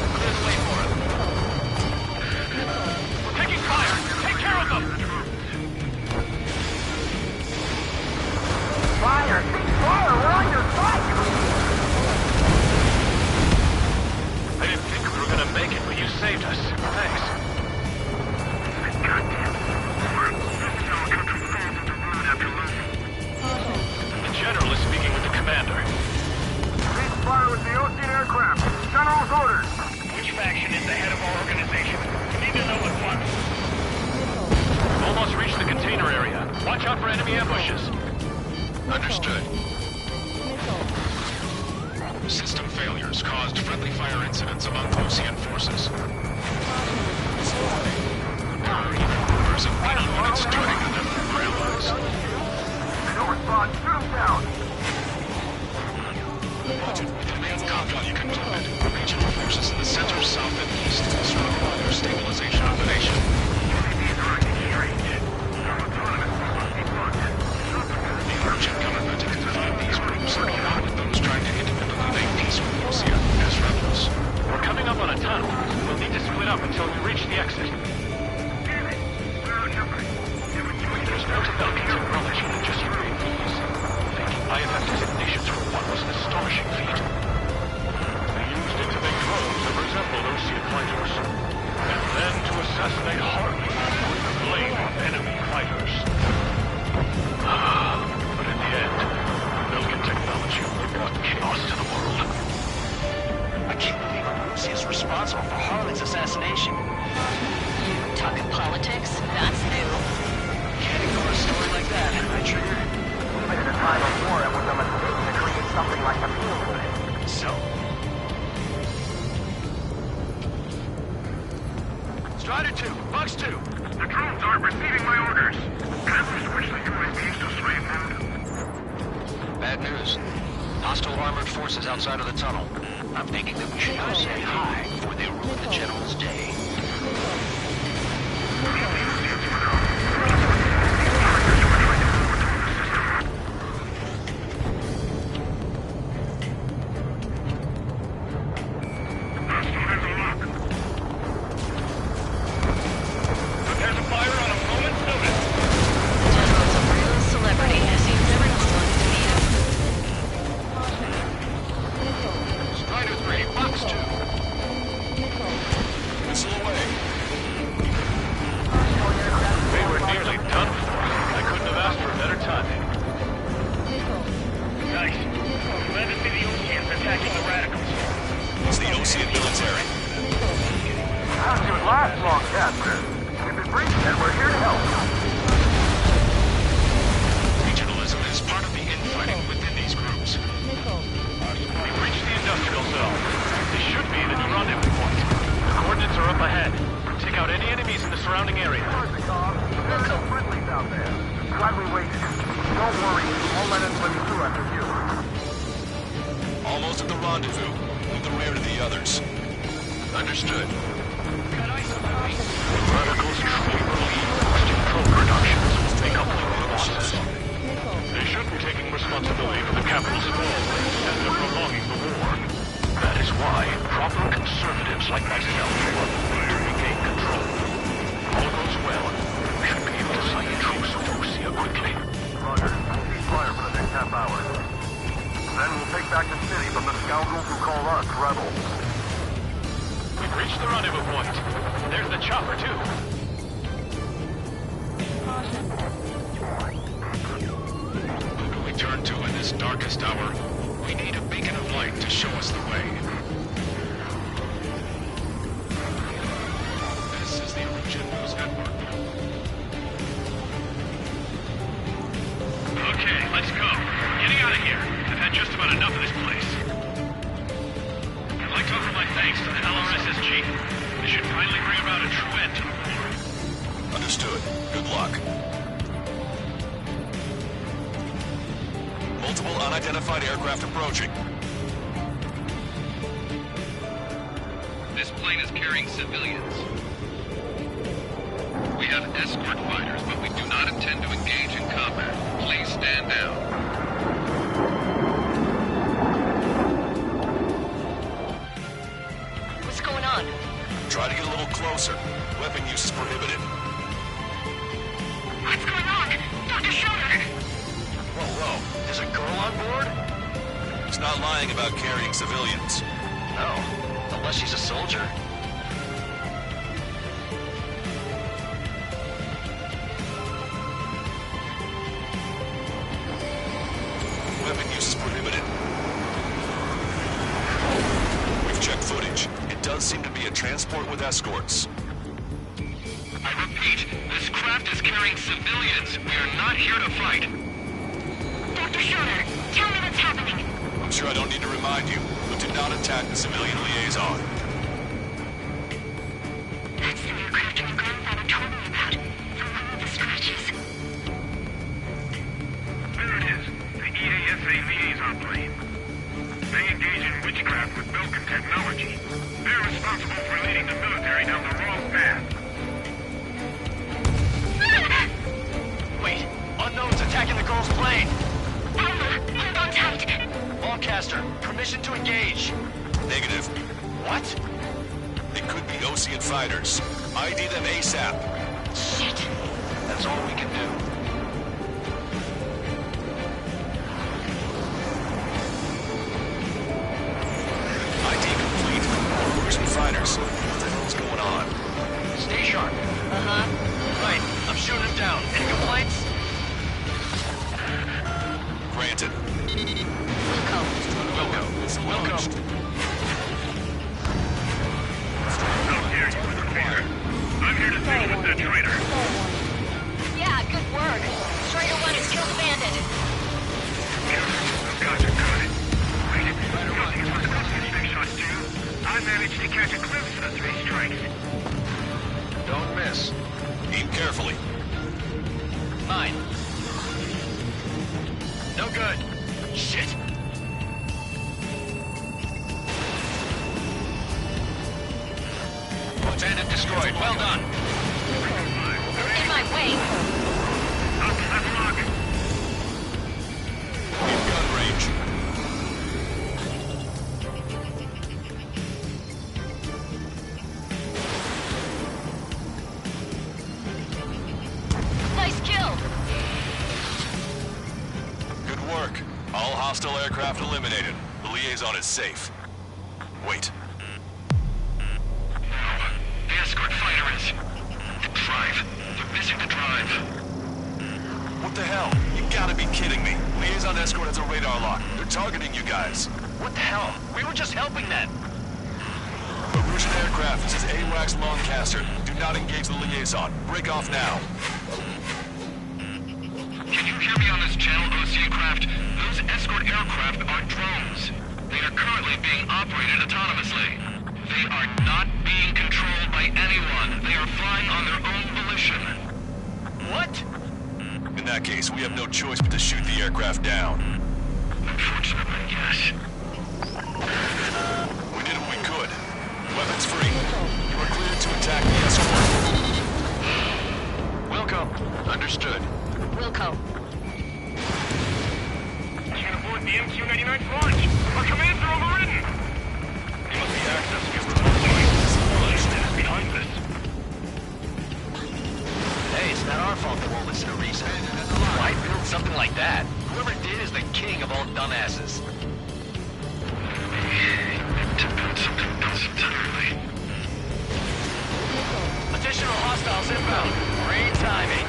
responsible for Harlan's assassination. You talking politics? That's new. Can't ignore a story like that, right, Trigger? Even in a time of war, it was a mistake to create something like the field. So? Strider 2, Bugs 2. The drones aren't receiving my orders. Can we switch the UAVs to slave mode? Bad news. Hostile armored forces outside of the tunnel. I'm thinking that we should go say hi before they ruin the General's day. There's a fire on a moment's notice. General's a real celebrity. Seems everyone wants to meet him. Strider 3, Bugs 2. Missile away. They were nearly done for. I couldn't have asked for better timing. Nice. Glad to see the Oceans attacking the radicals. It's the Ocean military. How did it last long, Captain? We've been briefed and we're here to help. Regionalism is part of the infighting within these groups. We've reached the industrial zone. This should be the new rendezvous point. The coordinates are up ahead. Take out any enemies in the surrounding area. There's no friendlies out there. Glad we waited. Don't worry, won't let anybody through after you. Almost at the rendezvous. Move the rear to the others. Understood. The radicals truly believe Western coal productions will make up for the losses. They should be taking responsibility for the capital's fall, and they're prolonging the war. That is why proper conservatives like myself want to regain control. All goes well, we should be able to sign a truce with Russia quickly. Roger, we'll cease fire for the next half hour. Then we'll take back the city from the scoundrels who call us rebels. We've reached the rendezvous point. There's the chopper, too. Who do we turn to in this darkest hour? We need a beacon of light to show us the way. This is the Origin News Network. Okay, let's go. Getting out of here. I've had just about enough of this place. I'd like to offer my thanks to the LRS's chief. This should finally bring about a true end to the war. Understood. Good luck. Multiple unidentified aircraft approaching. This plane is carrying civilians. We have escort fighters, but we do not intend to engage in combat. Please stand down. What's going on? Try to get a little closer. Weapon use is prohibited. What's going on? Dr. Schroeder! Whoa, there's a girl on board? He's not lying about carrying civilians. No, unless she's a soldier. Weapon use is prohibited. We've checked footage. It does seem to be a transport with escorts. I repeat, this craft is carrying civilians. We are not here to fight. Dr. Schroeder, tell me what's happening. I'm sure I don't need to remind you, but do not attack the civilian liaison. That's the aircraft your grandfather told me about. The one with the scratches. There it is. The EASA liaison plane. They engage in witchcraft with Belkin technology. They're responsible for leading the military down the wrong path. Wait, unknown's attacking the girl's plane. Alpha, hold on tight. Lancaster, permission to engage. Negative. What? It could be Ocean fighters. ID them ASAP. Shit. That's all we can do. ID complete. Ocean fighters. What the hell's going on? Stay sharp. Right, I'm shooting him down. Any complaints? Granted. Wilco. Wilco. It's launched. managed to catch a glimpse of the three strikes. Don't miss. Aim carefully. Mine. No good. Shit. Bandit destroyed. Well done. In my way. In gun range. Nice kill. Good work. All hostile aircraft eliminated. The liaison is safe. Wait. The escort fighter is... The drive. They're missing the drive. What the hell? You gotta be kidding me. Liaison escort has a radar lock. They're targeting you guys. What the hell? We were just helping them. Erusian aircraft, this is AWACS Longcaster. Do not engage the liaison. Break off now. Can you hear me on this channel, OC craft? Those escort aircraft are drones. They are currently being operated autonomously. They are not being controlled by anyone. They are flying on their own volition. What? In that case, we have no choice but to shoot the aircraft down. Unfortunately, yes. We did what we could. Weapons free. You are cleared to attack the escort. Wilco. Understood. Wilco. Can't afford the MQ-99's launch. Our commands are overridden. They must be accessing a remote point. Houston is behind this. Hey, it's not our fault they won't listen to reason. Why build something like that? Whoever did is the king of all dumbasses. To build something else entirely. Additional hostiles inbound. Great timing.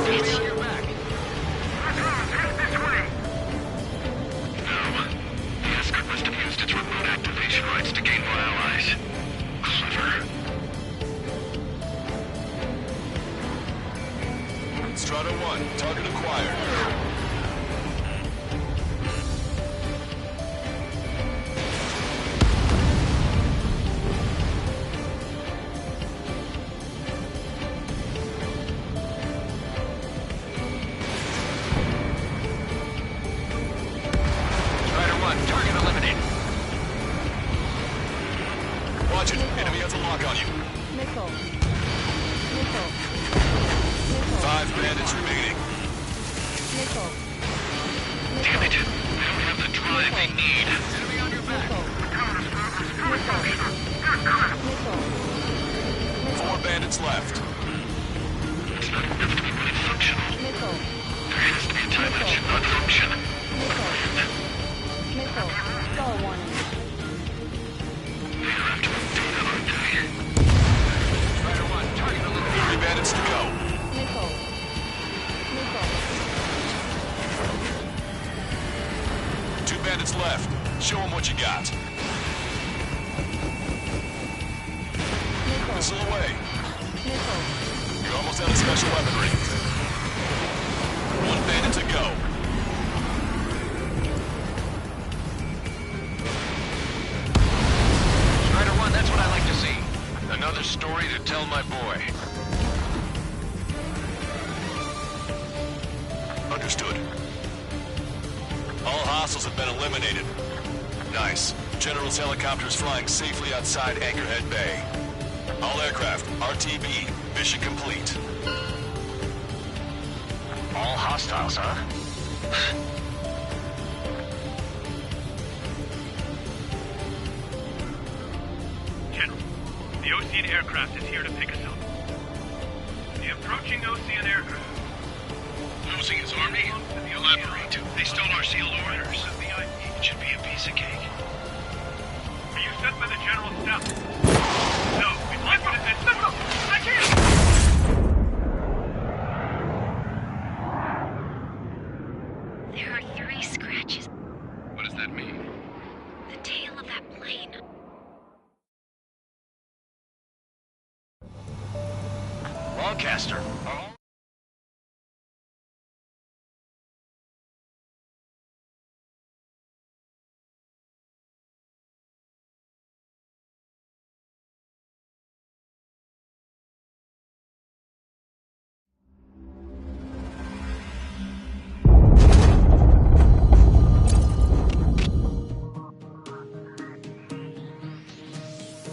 Bitch. On your back. This way. No. The escort must have used its remote activation rights to gain more allies. Clever. Strata 1, target acquired. Strider 1, target eliminated. Watch it. Enemy has a lock on you. Missile. Missile. Missile. 5 bandits remaining. Missile. Damn it. They don't have the drive they need. Enemy on your back. Missile. 4 bandits left. It's not enough to be really functional. Missile. There has to be a time when it should not function. Missile. Missile. Star warning. They're after the data, aren't they? Strider 1, target eliminated. 3 bandits to go. Missile. Missile. 2 bandits left. Show them what you got. Missile. Missile away. Missile. You're almost out of special weaponry. 1 bandit to go. Strider 1, that's what I like to see. Another story to tell my boy. Understood. All hostiles have been eliminated. Nice. General's helicopter is flying safely outside Anchorhead Bay. All aircraft, RTB, mission complete. All hostiles, huh? General, the Ocean aircraft is here to pick us up. The approaching Ocean aircraft. Losing his army? Elaborate. They stole our sealed orders. It should be a piece of cake. Are you sent by the General's staff? No, we'd like you to send... No, I can't! There are 3 scratches. What does that mean? The tail of that plane. Longcaster.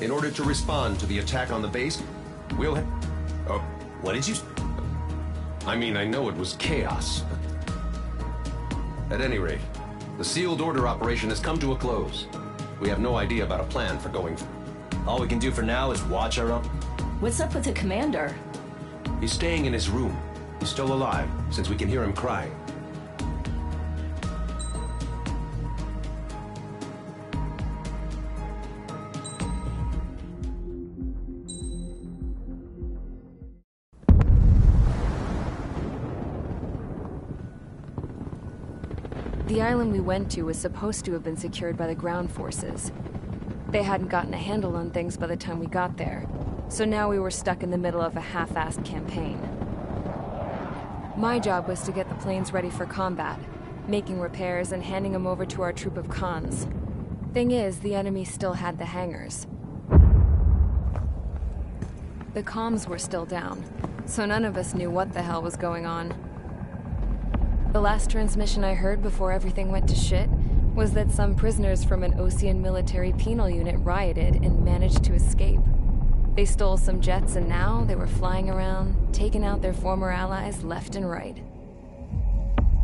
In order to respond to the attack on the base, we'll what did you... I mean, I know it was chaos, but... At any rate, the sealed order operation has come to a close. We have no idea about a plan for going... All we can do for now is watch our own... What's up with the commander? He's staying in his room. He's still alive, since we can hear him crying. The island we went to was supposed to have been secured by the ground forces. They hadn't gotten a handle on things by the time we got there, so now we were stuck in the middle of a half-assed campaign. My job was to get the planes ready for combat, making repairs and handing them over to our troop of cons. Thing is, the enemy still had the hangars. The comms were still down, so none of us knew what the hell was going on. The last transmission I heard before everything went to shit was that some prisoners from an Osean military penal unit rioted and managed to escape. They stole some jets and now they were flying around, taking out their former allies left and right.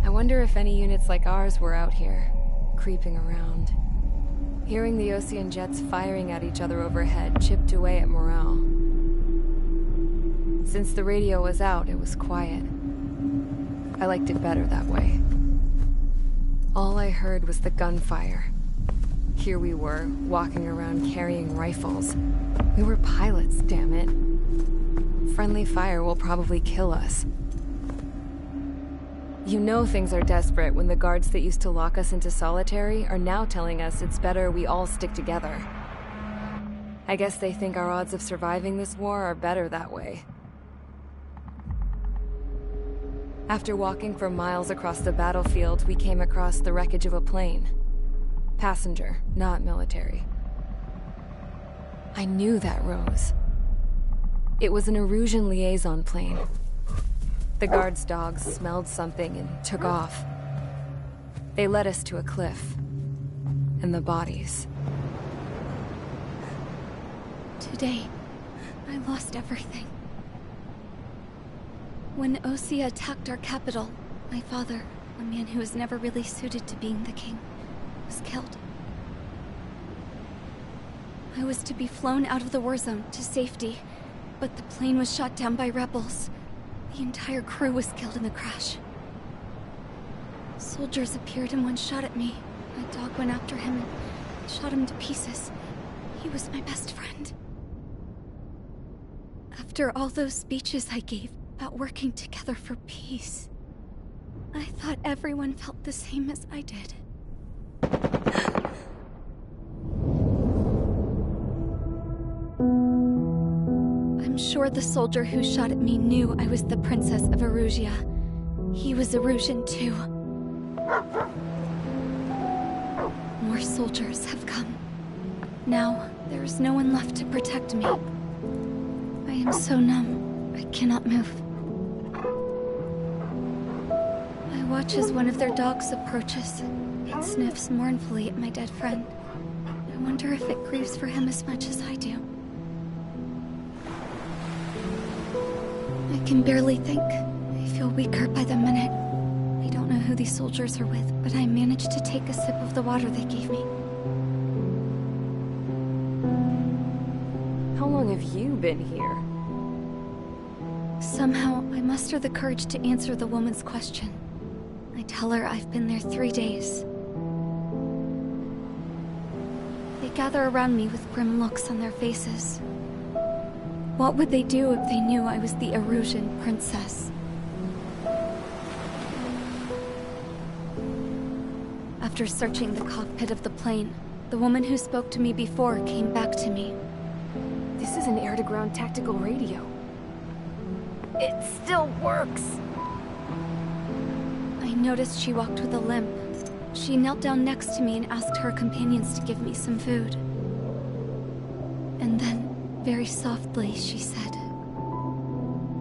I wonder if any units like ours were out here, creeping around. Hearing the Osean jets firing at each other overhead chipped away at morale. Since the radio was out, it was quiet. I liked it better that way. All I heard was the gunfire. Here we were, walking around carrying rifles. We were pilots, damn it. Friendly fire will probably kill us. You know things are desperate when the guards that used to lock us into solitary are now telling us it's better we all stick together. I guess they think our odds of surviving this war are better that way. After walking for miles across the battlefield, we came across the wreckage of a plane. Passenger, not military. I knew that rose. It was an Erusian liaison plane. The guard's dogs smelled something and took off. They led us to a cliff. And the bodies. Today, I lost everything. When Osea attacked our capital, my father, a man who was never really suited to being the king, was killed. I was to be flown out of the war zone to safety, but the plane was shot down by rebels. The entire crew was killed in the crash. Soldiers appeared and one shot at me. My dog went after him and shot him to pieces. He was my best friend. After all those speeches I gave about working together for peace, I thought everyone felt the same as I did. I'm sure the soldier who shot at me knew I was the Princess of Erusia. He was Erusian too. More soldiers have come. Now, there is no one left to protect me. I am so numb, I cannot move. I watch as one of their dogs approaches. It sniffs mournfully at my dead friend. I wonder if it grieves for him as much as I do. I can barely think. I feel weaker by the minute. I don't know who these soldiers are with, but I managed to take a sip of the water they gave me. How long have you been here? Somehow, I muster the courage to answer the woman's question. I tell her I've been there 3 days. They gather around me with grim looks on their faces. What would they do if they knew I was the Erusian princess? After searching the cockpit of the plane, the woman who spoke to me before came back to me. This is an air-to-ground tactical radio. It still works! I noticed she walked with a limp. She knelt down next to me and asked her companions to give me some food. And then, very softly, she said,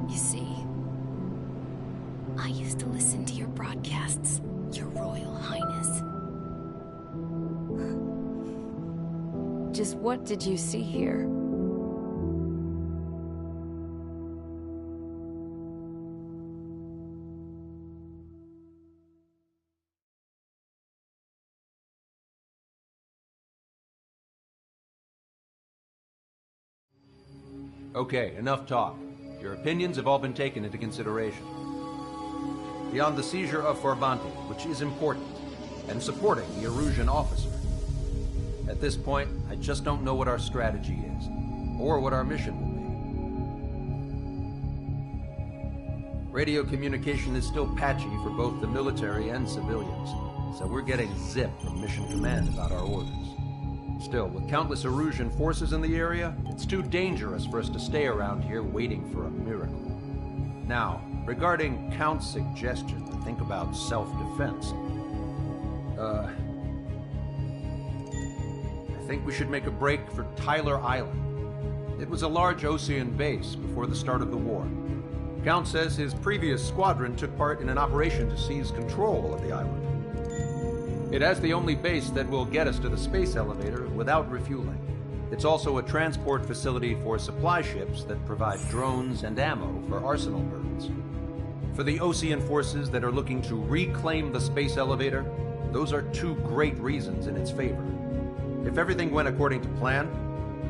"You see, I used to listen to your broadcasts, Your Royal Highness." Just what What did you see here? Okay, enough talk. Your opinions have all been taken into consideration. Beyond the seizure of Farbanti, which is important, and supporting the Erusian officer. At this point, I just don't know what our strategy is, or what our mission will be. Radio communication is still patchy for both the military and civilians, so we're getting zip from Mission Command about our orders. Still, with countless Erusian forces in the area, it's too dangerous for us to stay around here waiting for a miracle. Now, regarding Count's suggestion to think about self-defense, I think we should make a break for Tyler Island. It was a large Osean base before the start of the war. Count says his previous squadron took part in an operation to seize control of the island. It has the only base that will get us to the space elevator without refueling. It's also a transport facility for supply ships that provide drones and ammo for arsenal birds. For the Osean forces that are looking to reclaim the space elevator, those are two great reasons in its favor. If everything went according to plan,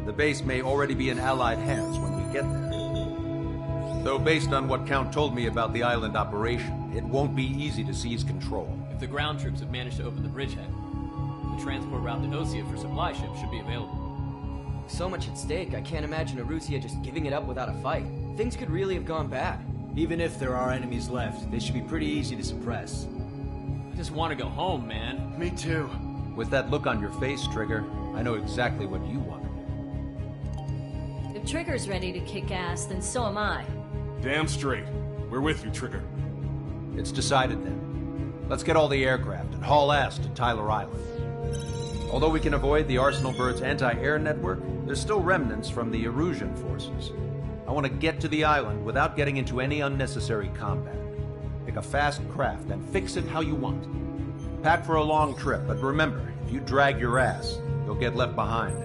the base may already be in Allied hands when we get there. Though based on what Count told me about the island operation, it won't be easy to seize control. If the ground troops have managed to open the bridgehead, the transport route to Osea for supply ships should be available. So much at stake, I can't imagine Erusia just giving it up without a fight. Things could really have gone bad. Even if there are enemies left, they should be pretty easy to suppress. I just want to go home, man. Me too. With that look on your face, Trigger, I know exactly what you want to If Trigger's ready to kick ass, then so am I. Damn straight. We're with you, Trigger. do. It's decided then. Let's get all the aircraft and haul ass to Tyler Island. Although we can avoid the Arsenal Bird's anti-air network, there's still remnants from the Erusian forces. I want to get to the island without getting into any unnecessary combat. Pick a fast craft and fix it how you want. Pack for a long trip, but remember, if you drag your ass, you'll get left behind.